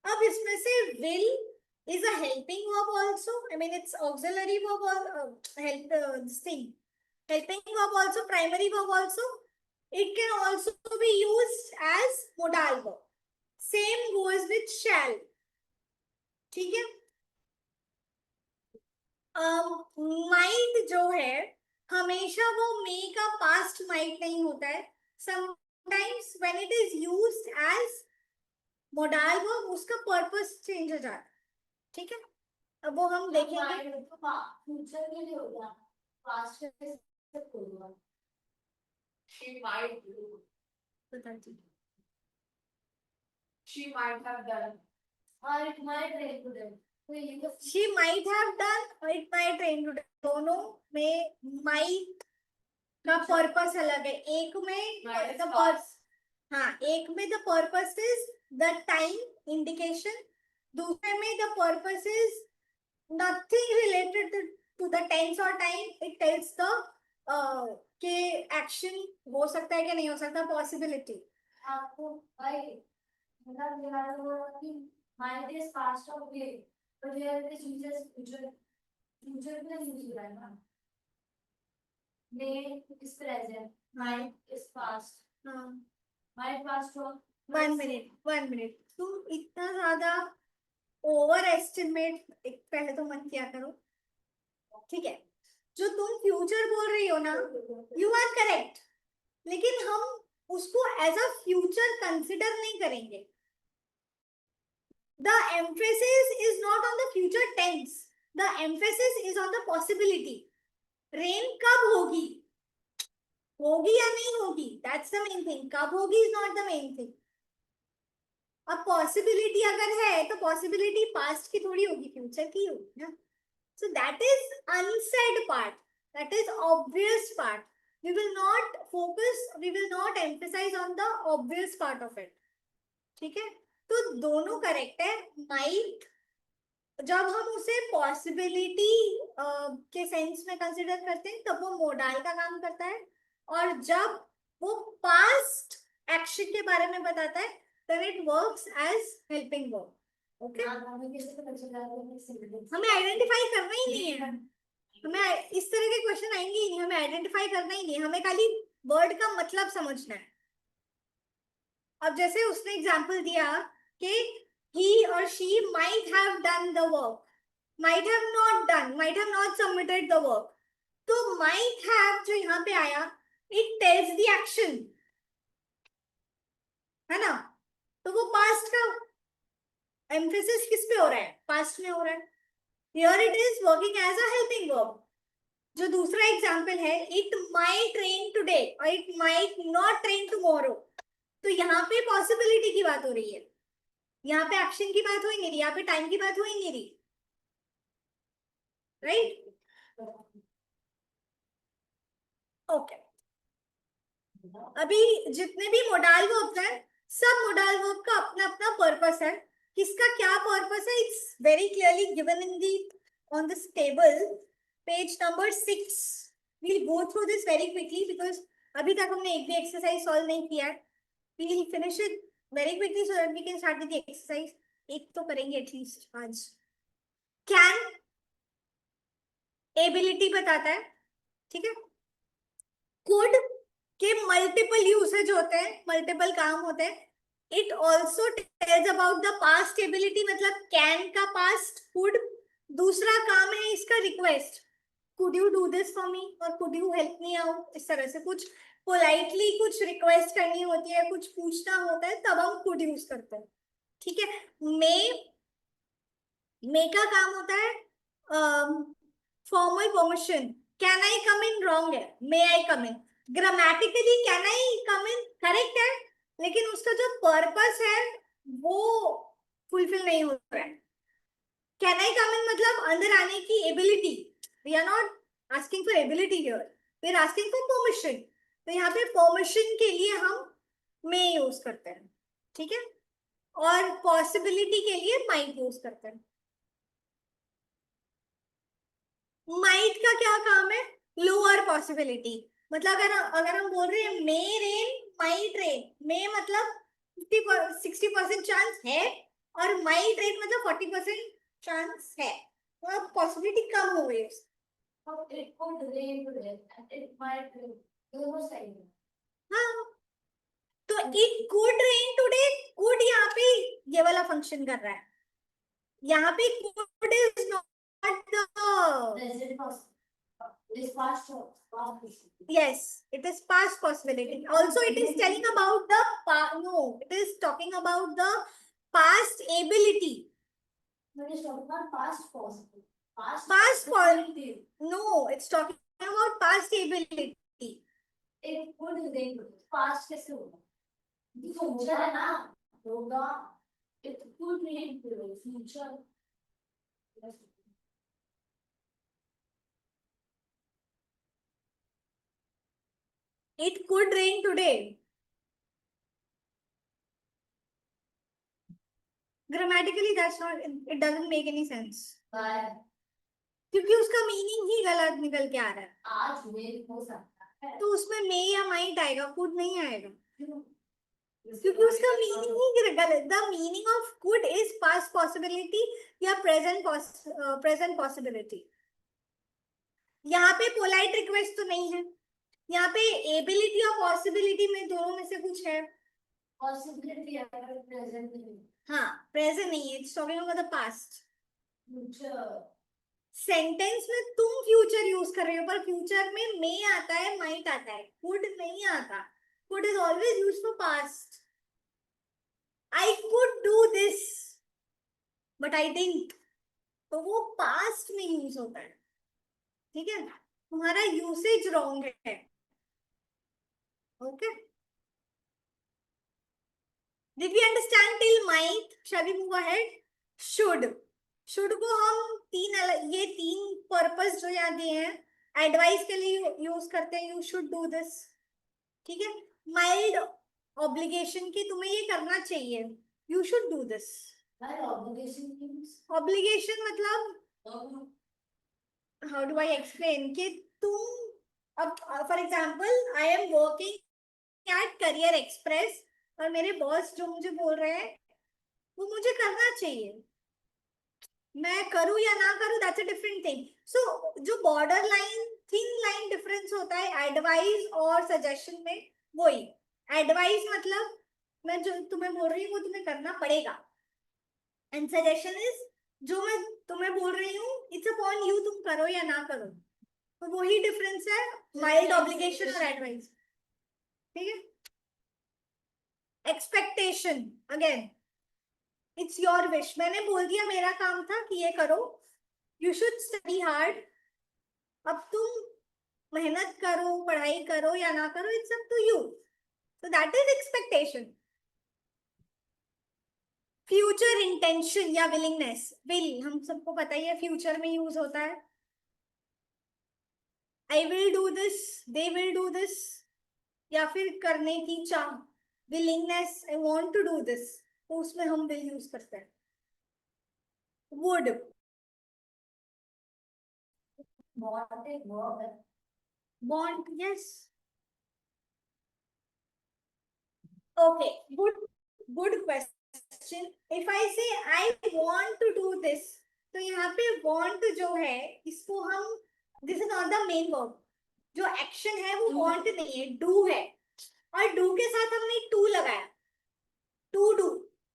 अब इसमें से will is a helping verb also. I mean, it's auxiliary verb or help this thing. Helping verb also, primary verb also. It can also be used as modal verb. Same goes with shall. ठीक है? Might जो है हमेशा वो may का past might नहीं होता है. Sometimes when it is used as modal verb उसका purpose change हो जाता है. ठीक है? अब वो हम देखेंगे. फ्यूचर के लिए हो गया, पास्ट के लिए होगा. She might do. She might have done. Or it might rain today. तो ये तो She might have done or it might rain today. दोनों में might का purpose अलग है. एक में Might the is purpose, हाँ, एक में the purpose is the time indication. दूसरे में the purpose is nothing related to the tense or time. It tells the के action हो सकता है कि नहीं हो सकता, possibility. आपको भाई मतलब यहाँ तो कि might is past or play, but here it is uses future. Future में use हो रहा है ना. May is present, might is past, हाँ. might past or 1 minute, 1 minute. तुम इतना ज्यादा ओवर एस्टिमेट पहले तो मत किया करो. ठीक है? जो तुम फ्यूचर बोल रही हो ना, यू आर करेक्ट, लेकिन हम उसको एज अ फ्यूचर कंसिडर नहीं करेंगे. The emphasis is not on the future tense. The emphasis is on the possibility. Rain कब होगी? होगी या नहीं होगी? That's the main thing. कब होगी is not the main thing. अब पॉसिबिलिटी अगर है तो पॉसिबिलिटी पास्ट की थोड़ी होगी, फ्यूचर की होगी ना. So that is unsaid part, that is obvious part. We will not focus, we will not emphasise on the obvious part of it. ठीक है? तो दोनों करेक्ट है. माइट जब हम उसे पॉसिबिलिटी के सेंस में कंसिडर करते हैं तब वो मोडाल का काम करता है, और जब वो पास्ट एक्शन के बारे में बताता है then it works as helping verb. Okay? हमें आइडेंटिफाई करना ही नहीं है. हमें इस तरह के क्वेश्चन आएंगे ही नहीं. हमें आइडेंटिफाई करना ही नहीं. हमें खाली वर्ड का मतलब समझना है. अब जैसे उसने एग्जांपल दिया कि he or she might have done the work, might have not done, might have not submitted the work. तो might have जो यहाँ पे आया, it tells the action, है ना? तो वो पास्ट का एम्फेसिस किस पे हो रहा है? पास्ट में हो रहा है. Here it is working as a helping verb. जो दूसरा एग्जांपल है, इट माइट रेन टुडे और it might not rain tomorrow, तो यहाँ पे पॉसिबिलिटी की बात हो रही है. यहाँ पे एक्शन की बात हो ही नहीं रही, यहाँ पे टाइम की बात हो ही नहीं रही. राइट? ओके. अभी जितने भी मोडाल वर्ब्स हैं, सब मोडाल वर्ब का अपना अपना पर्पस है. किसका क्या पर्पस है? It's very clearly given in the on this table, page number 6. We'll go through this very quickly because अभी तक हमने एक भी एक्सरसाइज सॉल्व नहीं किया है. We will finish it very quickly so that we can start with the exercise. एक तो करेंगे एटलीस्ट आज. कैन एबिलिटी बताता है. ठीक है? कुड के मल्टीपल यूसेज होते हैं, मल्टीपल काम होते हैं. It also tells about the past ability, मतलब कैन का पास्ट, कुड. दूसरा काम है इसका request, could you do this for me और could you help me out. इस तरह से कुछ पोलाइटली कुछ रिक्वेस्ट करनी होती है, कुछ पूछना होता है, तब हम कुड यूज करते हैं. ठीक है? मे का काम होता है formal permission. Can I come in wrong है, may I come in. Grammatically can I come in correct है, लेकिन उसका जो पर्पस है वो फुलफिल नहीं हो रहा है. कैन आई कम इन मतलब अंदर आने की ability. We are not asking for ability here, we are asking for permission. तो यहाँ पे परमिशन के लिए हम मे यूज करते हैं. ठीक है? और पॉसिबिलिटी के लिए माइट यूज करते हैं. माइट का क्या काम है? Lower possibility. मतलब अगर हम बोल रहे हैं मे रेन माइट रेन, मे मतलब 60% चांस है और माइट रेन मतलब 40% चांस है, तो अब पॉसिबिलिटी कम हो गई. it could rain today and it might rain. दोनों सही है. हाँ, तो it could rain today, could यहाँ पे ये वाला फंक्शन कर रहा है, यहाँ पे could is not the, Present past. This past or past. yes, it is past possibility. Also, it is telling about the no, it is talking about the past ability. But it's talking about past possible. Past Past possibility. No, it's talking about past ability. It could rain today. Past कैसे होगा? Future है ना, होगा. It could rain today. Future. It could rain today. Grammatically, that's not. It doesn't make any sense. But क्योंकि उसका meaning ही गलत निकल के आ रहा है, आज rain हो सकता है. तो उसमें मे या माइट आएगा, कुड नहीं आएगा, क्यों? क्योंकि उसका मीनिंग ही गलत. The meaning of could is past possibility या प्रेजेंट पॉसिबिलिटी. यहाँ पे पोलाइट रिक्वेस्ट तो नहीं है, यहाँ पे एबिलिटी और पॉसिबिलिटी में दोनों में से कुछ है. Possibility अगर present नहीं. हाँ, प्रेजेंट नहीं है, it's talking about the past. Future. Sentence में तुम फ्यूचर यूज कर रहे हो, पर फ्यूचर में मे आता है, माइट आता है, कुड नहीं आता. Could is always use for past. I could do this but I didn't, तो वो पास्ट में यूज होता है. ठीक है, तुम्हारा यूसेज रॉन्ग है. Okay, did we understand till might? Shall we move ahead? Should को हम ये तीन पर्पस जो यहाँ दिए हैं एडवाइस के लिए यूज करते हैं. You should do this. ठीक है, माइल्ड ऑब्लिगेशन की तुम्हें ये करना चाहिए, you should do this. But obligation means. Obligation मतलब हाउ डू आई एक्सप्लेन कि तुम अब for example I am working at career express और मेरे बॉस जो मुझे बोल रहे हैं वो मुझे करना चाहिए, मैं करूँ या ना करूँ दैट्स अ डिफरेंट थिंग. सो जो border line thin line difference होता है एडवाइस और सजेशन में, वही. एडवाइस मतलब मैं जो तुम्हें बोल रही हूँ वो तुम्हें करना पड़ेगा, एंड सजेशन इज जो मैं तुम्हें बोल रही हूँ इट्स अपॉन यू, तुम करो या ना करो. तो वही डिफरेंस है माइल्ड ऑब्लिगेशन और एडवाइस. ठीक है, expectation again it's your wish. मैंने बोल दिया मेरा काम था कि ये करो, यू शुड स्टडी हार्ड. अब तुम मेहनत करो, पढ़ाई करो या ना करो, it's up to you. So that is expectation. Future intention या विलिंगनेस, विल हम सबको पता ही है फ्यूचर में यूज होता है. I will do this, they will do this, या फिर करने की चाह, willingness, I want to do this, तो उसमें हम विल यूज करते हैं. Would, Want a verb. want, yes. Okay, good question. If I say I want to do this, तो यहाँ पे want जो है इसको हम, this is not the main verb. जो action है वो want नहीं है, do है, और do के साथ हमने to लगाया, to do,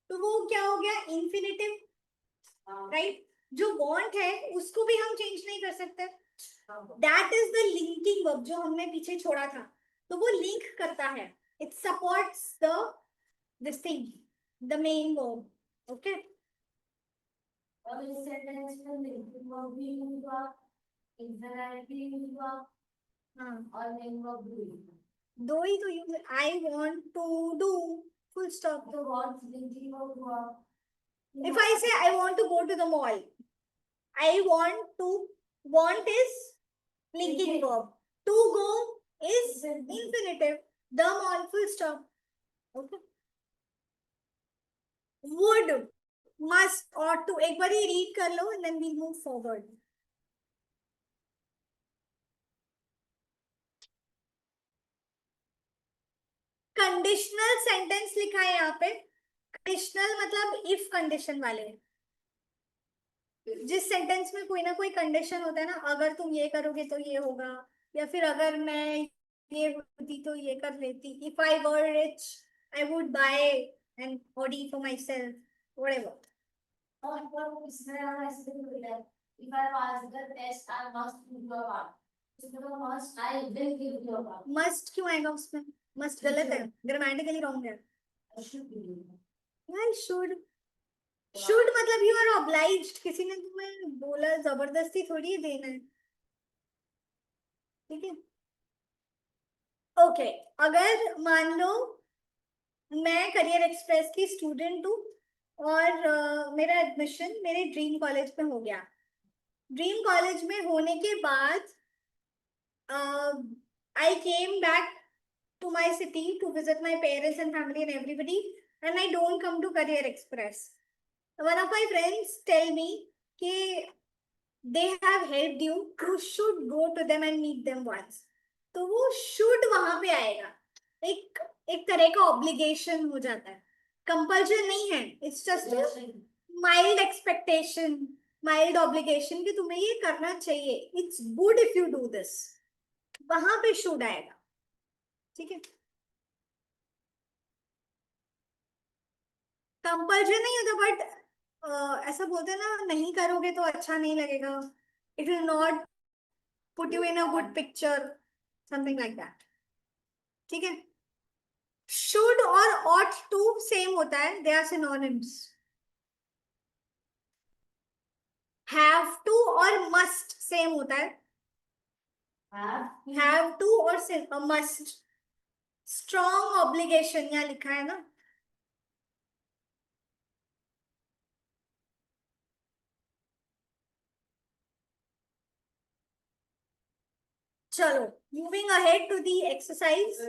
तो वो क्या हो गया? infinitive, right? जो want है उसको भी हम change नहीं कर सकते. That is the linking verb जो हमने पीछे छोड़ा था, तो वो link करता है. It supports this thing, the main verb. Okay. और इस सेंटेंस में लिंकिंग वर्ब भी यूज हुआ, इंफिनिट भी यूज हुआ, हाँ, और मेन वर्ब भी यूज हुआ. दो ही तो use. I want to do, full stop. तो want लिंकिंग वर्ब हुआ. If I say I want to go to the mall, want is linking verb. To go is infinitive. The mall, full stop. Okay. Would, must, ought to. एक बार ही read कर लो and then we'll move forward. Conditional sentence लिखा है यहाँ पे. Conditional मतलब if condition वाले. जिस sentence में कोई ना कोई कंडीशन होता है ना, अगर तुम ये करोगे तो ये होगा, या फिर अगर मैं ये होती तो ये कर लेती. If I were rich, I would buy an Audi for myself. Whatever. और इसमें हम ऐसे भी बोलते हैं, if I pass the test, I must give you a mark. इसमें तो must, I will give you a mark. Must क्यों आएगा उसमें? Must गलत है. Grammatically wrong है. I should give you. I should. Should मतलब you are obliged. किसी ने तुम्हें बोला, जबरदस्ती थोड़ी देना है. ठीक है. ओके, अगर मान लो मैं करियर एक्सप्रेस की स्टूडेंट हूँ और मेरा एडमिशन मेरे ड्रीम कॉलेज में हो गया. ड्रीम कॉलेज में होने के बाद I came back to my city to visit my parents and family and everybody, and I don't come to Career Express. One of my friends tell me कि they have helped you, you should go to them and meet them once. तो वो should वहां पे आएगा. एक तरह का obligation हो जाता है. Compulsion नहीं है. It's just a mild expectation, mild obligation कि तुम्हें ये करना चाहिए. It's good if you do this. वहां पे should आएगा. ठीक है. कंपल्शन नहीं होता, बट ऐसा बोलते हैं ना, नहीं करोगे तो अच्छा नहीं लगेगा. It will not put you in a good picture, something like that. ठीक है. शुड और ऑट टू सेम होता है, they are synonyms. Have to और मस्ट सेम होता है. हैव टू और मस्ट. स्ट्रॉन्ग ऑब्लिगेशन यहाँ लिखा है ना. चलो, moving ahead to the exercise.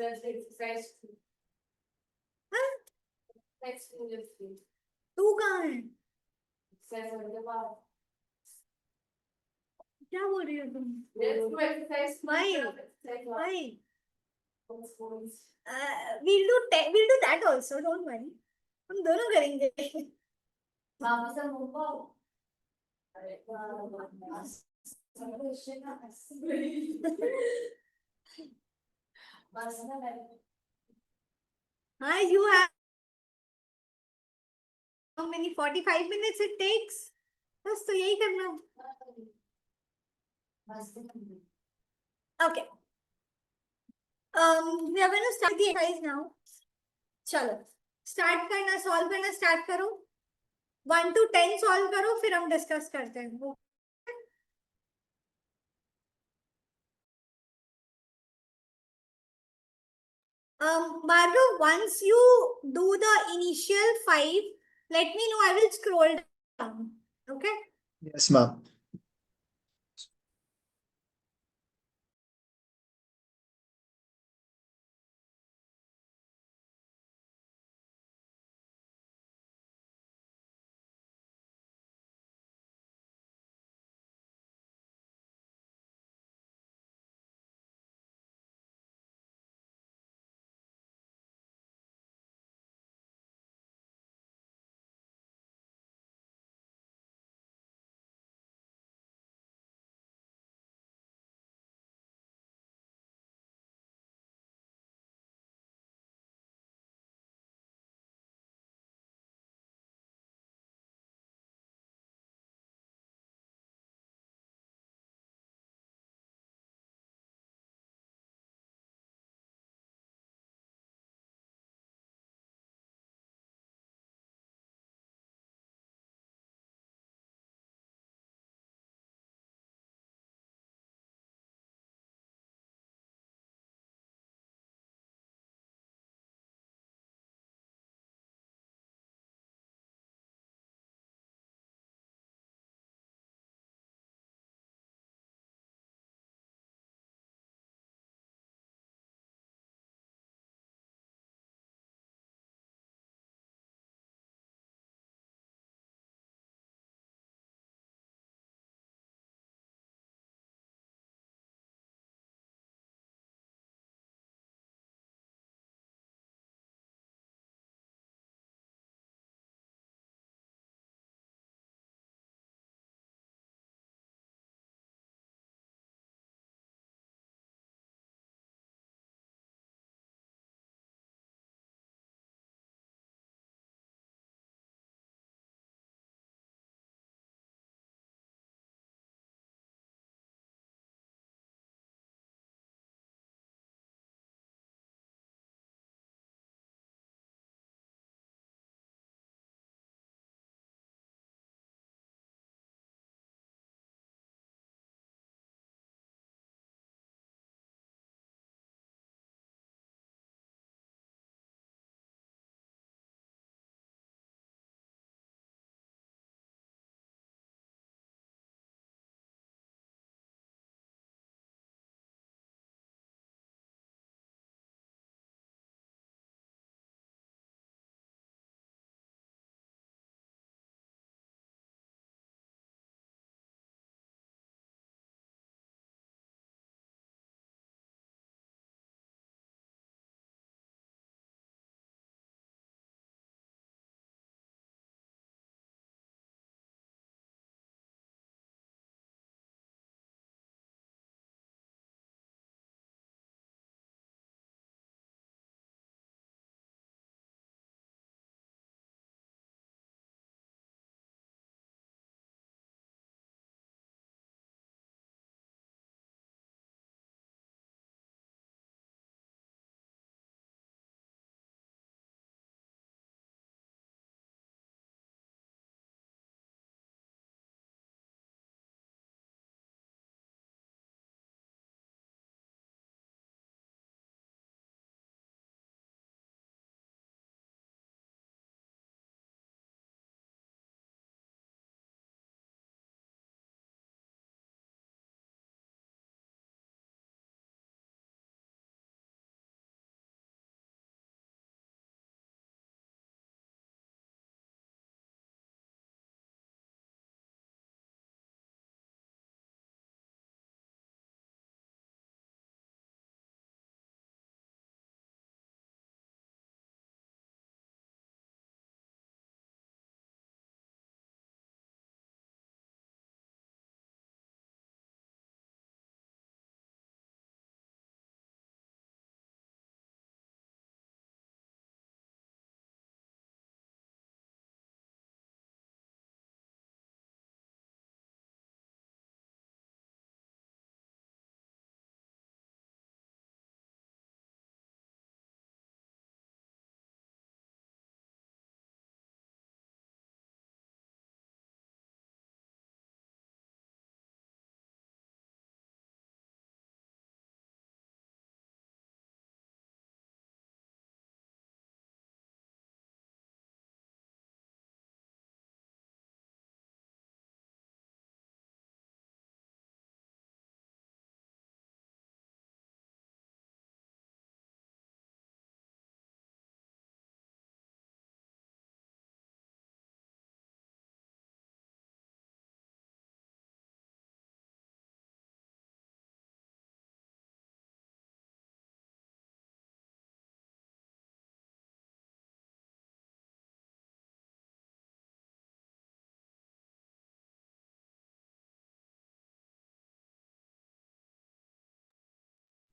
तू कहाँ है? क्या बोल रही हो तुम? Why? We'll do that also. Don't worry. हम दोनों करेंगे. हाँ, you have how many 45 minutes it takes? बस तो यही करना. Okay. We are going to start the exercise now. चलो, start करना, solve करना start करो. 1 to 10 solve करो, फिर हम discuss करते हैं. Bhargav, once you do the initial 5, let me know. I will scroll down. Okay? Yes, ma'am.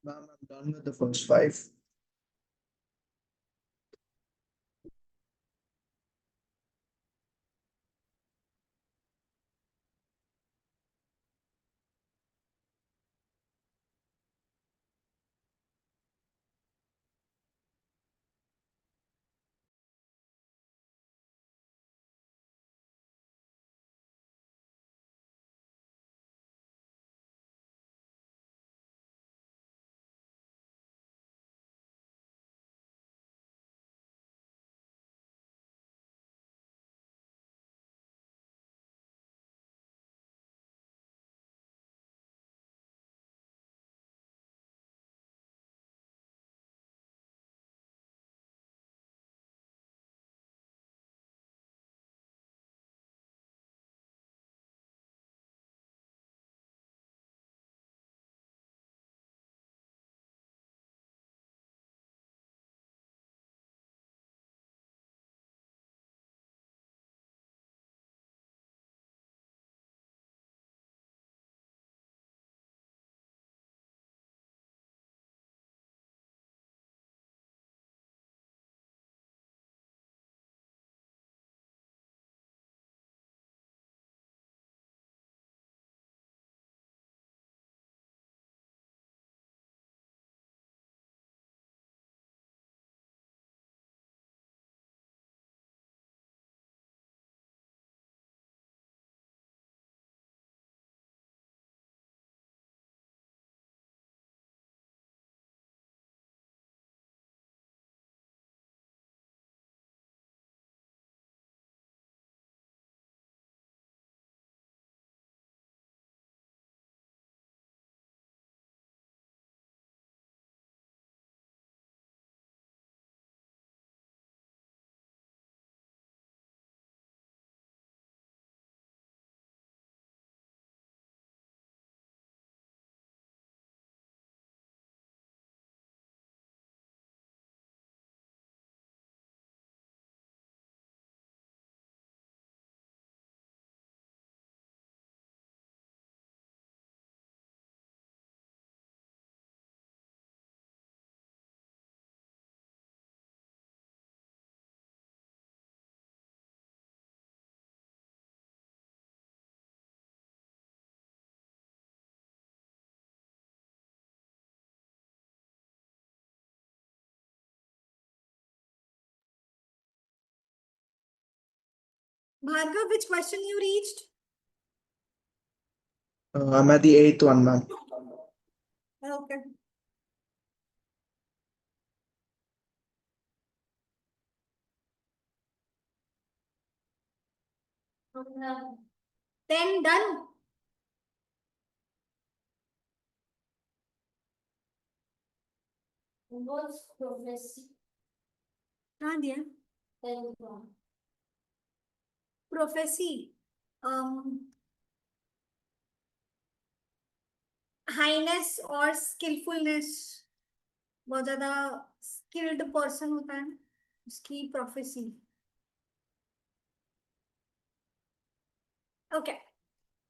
Ma'am, I'm done with the first five. Bhargav, which question you reached? I'm at the eighth one, ma'am. Okay. Then done. What's prophecy? हाँ दिया. Then wrong. Prophecy. Highness और skillfulness. बहुत ज्यादा skilled person होता है ना, उसकी prophecy. Okay.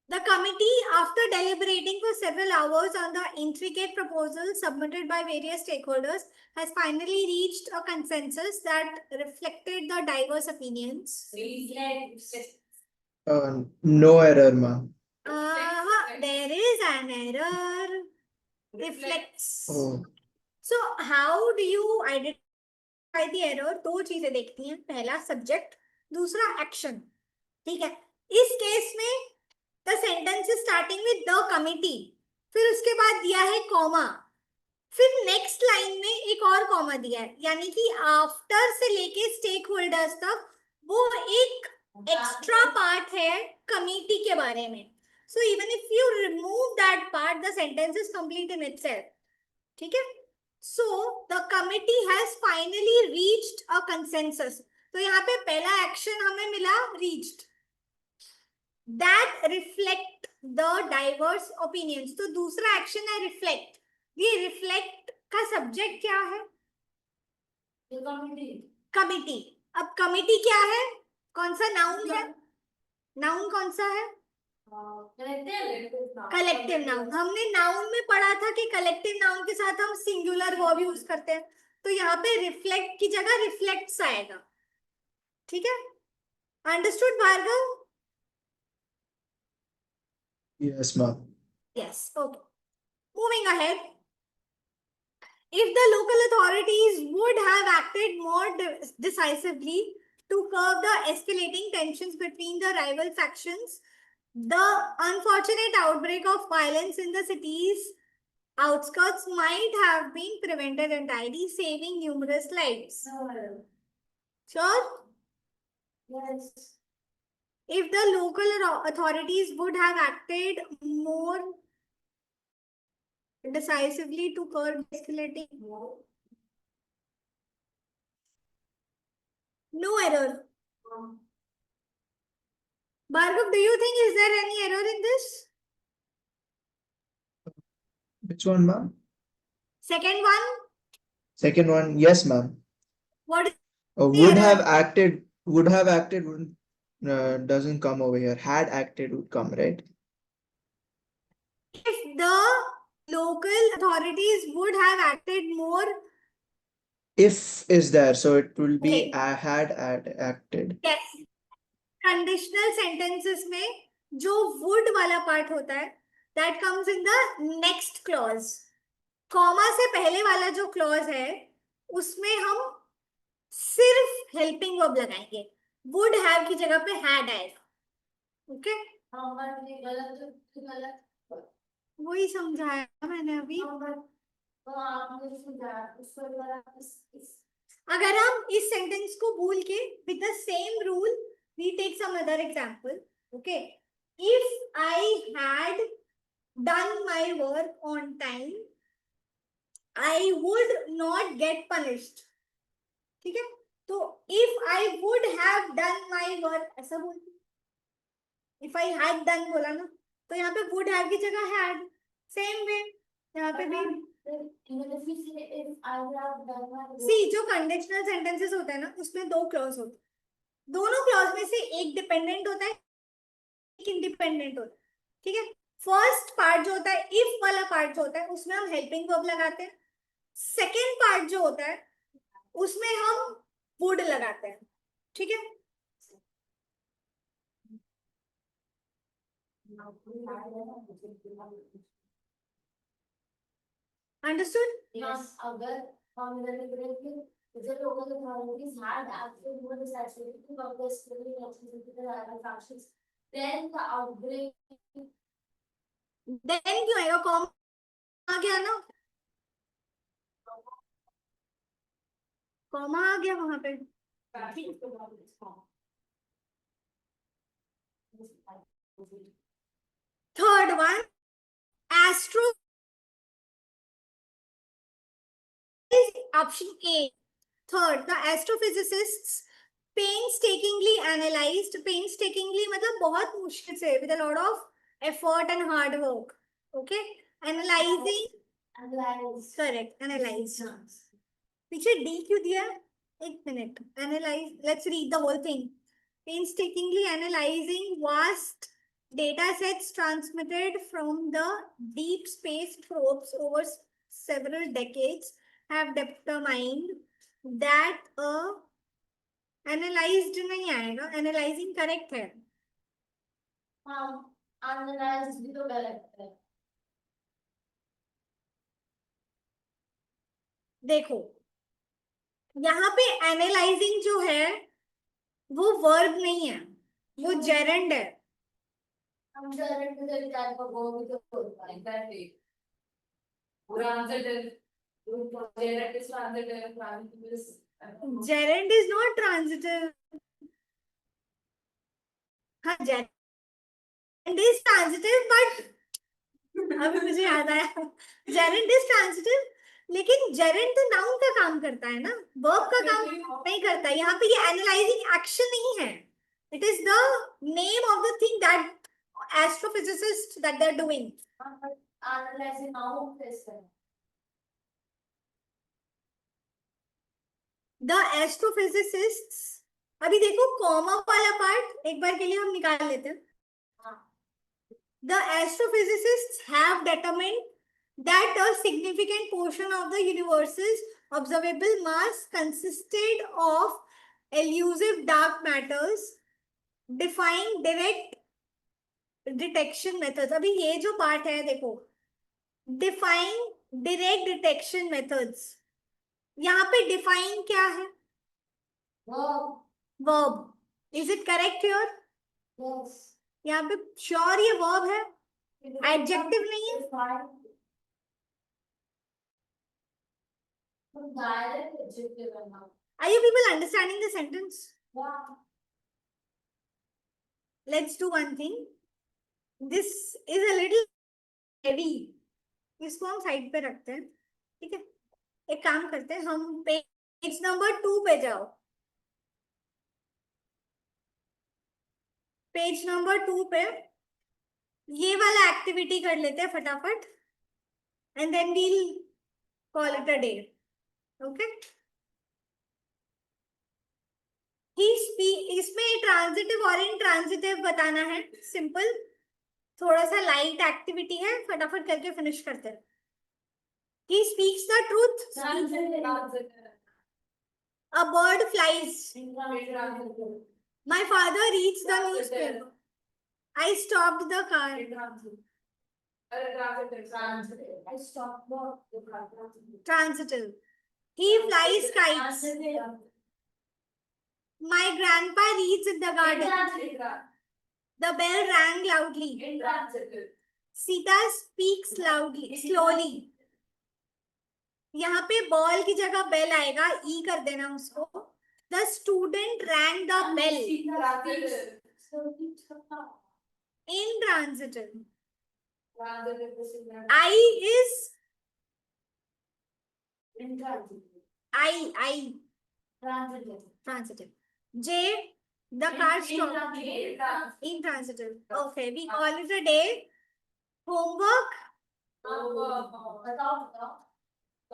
The committee, after deliberating for several hours on the intricate proposals submitted by various stakeholders, has finally reached a consensus that reflected the diverse opinions. No error, ma'am. There is an error. Reflects. Oh, So, how do you identify the error? दो चीजें देखती हैं. पहला subject, दूसरा action. ठीक है. इस case में the sentence is starting with the committee. फिर उसके बाद दिया है कॉमा. फिर नेक्स्ट लाइन में एक और कॉमा दिया है, यानी कि आफ्टर से लेके स्टेक होल्डर्स तक वो एक एक्स्ट्रा पार्ट है कमिटी के बारे में. So even if you remove that part the sentence is complete in itself. ठीक है. So the committee has finally reached a consensus. तो यहाँ पे पहला एक्शन हमें मिला reached. That reflect the diverse opinions. तो दूसरा एक्शन है रिफ्लेक्ट. ये रिफ्लेक्ट का सब्जेक्ट क्या है? कमिटी. अब कमिटी क्या है? कौन सा नाउन है? नाउन कौन सा है? कलेक्टिव नाउन, हमने नाउन में पढ़ा था कि कलेक्टिव नाउन के साथ हम सिंगुलर वर्ब यूज करते हैं, तो यहाँ पे रिफ्लेक्ट की जगह रिफ्लेक्ट्स आएगा, ठीक है? Understood Bhargav? Yes, ma'am. Yes, okay. Moving ahead. If the local authorities would have acted more decisively to curb the escalating tensions between the rival factions, the unfortunate outbreak of violence in the city's outskirts might have been prevented entirely, saving numerous lives. Sure? Yes. If the local authorities would have acted more decisively to curb escalating. No error. Bhargav, do you think is there any error in this? Which one, ma'am? Second one, Second one, yes, ma'am. what is Would error? have acted, wouldn't, doesn't come over here. Had acted would come, right? If the local authorities would have acted more, If is there, so it will be Okay. had acted. yes, conditional sentences में जो would वाला part होता है, that comes in the next clause. Comma से पहले वाला जो clause है, उसमें हम सिर्फ helping verb लगाएंगे, would have की जगह पे had आएगा, ओके? वही समझाया मैंने अभी। अगर हम इस सेंटेंस को भूल के with the same rule we take some other example, okay? If I had done my work on time, I would not get punished, ठीक है? तो if I would have done my work ऐसा बोलते, if I had done बोला ना, तो यहाँ पे would have की जगह had, same way यहाँ पे भी सी जो कंडीशनल सेंटेंसेस होते हैं ना, उसमें दो क्लॉज होते हैं, दोनों क्लॉज में से एक डिपेंडेंट होता है, एक इंडिपेंडेंट होता है, ठीक है? फर्स्ट पार्ट जो होता है, इफ वाला पार्ट जो होता है, उसमें हम हेल्पिंग वर्ब लगाते हैं, सेकेंड पार्ट जो होता है उसमें हम वुड लगाते हैं, ठीक है? अंडरस्टूड? Yes. अगर हम इधर लिख रहे थे, the local authorities had acted more decisively to curb the escalating tensions between the rival factions, then the outbreak. Then क्यों आएगा? कॉमा आ गया ना, कॉमा आ गया वहां पे। Third one, astro option A. Third, the astrophysicists painstakingly analyzed, painstakingly मतलब बहुत मुश्किल से, with a lot of effort and hard work, okay? Analyzing, correct, analyze. पीछे D क्यों दिया? एक minute, analyze, let's read the whole thing. Painstakingly analyzing vast data sets transmitted from the deep space probes over several decades have determined that analyzed नहीं आएगा, analyzing correct है। Analyze भी तो गलत है। देखो यहाँ पे analyzing जो है वो verb नहीं है, वो gerund है। हम gerund के विचार को वो भी तो होता है, exactly. पूरा transitive, gerund is transitive, transitive is. Gerund is not transitive. हाँ, gerund is transitive, but अभी मुझे याद आया, gerund is transitive, लेकिन gerund तो noun का काम करता है ना, verb का काम नहीं करता। यहाँ पे ये analyzing action नहीं है, it is the name of the thing that astrophysicists that they're doing. Analyzing noun कैसे? The astrophysicists, अभी देखो कॉमा वाला पार्ट एक बार के लिए हम निकाल लेते हैं। The astrophysicists have determined that a significant portion of the universe's observable mass consisted of elusive dark matters, defying direct detection methods. अभी ये जो पार्ट है देखो, defying direct detection methods. यहाँ पे define क्या है? Verb. Verb. Is it correct here? Yes. यहाँ पे sure ये verb है, adjective नहीं है. Define. Direct adjective है ना. Are you people understanding the sentence? Yeah. Let's do one thing. This is a little heavy. इसको हम साइड पे रखते हैं, ठीक है? एक काम करते हैं, हम पेज नंबर 2 पे जाओ. पेज नंबर 2 पे ये वाला एक्टिविटी कर लेते हैं फटाफट, and then we'll call it a day. Okay? इसमें ट्रांजिटिव और इंट्रांजिटिव बताना है. सिंपल, थोड़ा सा लाइट एक्टिविटी है, फटाफट करके फिनिश करते हैं. He speaks the truth. A bird flies. My father reads the newspaper. I stopped the car. I stopped the Transitive. He flies kites. My grandpa reads in the garden. The bell rang loudly. Sita speaks slowly. यहाँ पे ball की जगह bell आएगा, ई कर देना उसको. The student rang the bell. Intransitive. I is I. Transitive. J, the car stopped. Intransitive. Okay, we call it a day. Homework.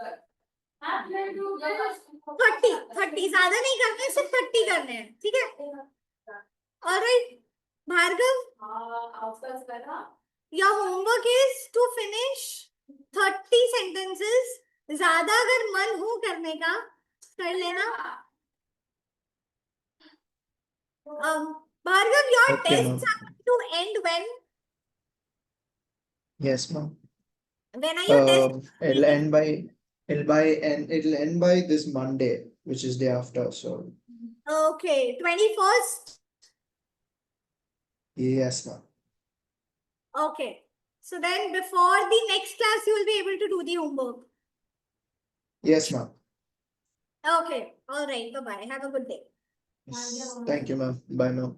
30 ज्यादा नहीं करने, सिर्फ 30 करने हैं, ठीक है? Alright, Bhargav, your homework is to finish 30 sentences. ज्यादा अगर मन हो करने का कर लेना. Bhargav, your Okay, tests ma'am. are going to end when? Yes, ma'am. When are your tests? It'll end by this Monday, which is day after. So Okay, 21st. yes, ma'am. Okay. So then before the next class, you will be able to do the homework. Yes, ma'am. Okay. All right. Bye-bye. Have a good day. Yes. Thank you, ma'am. Bye, ma'am.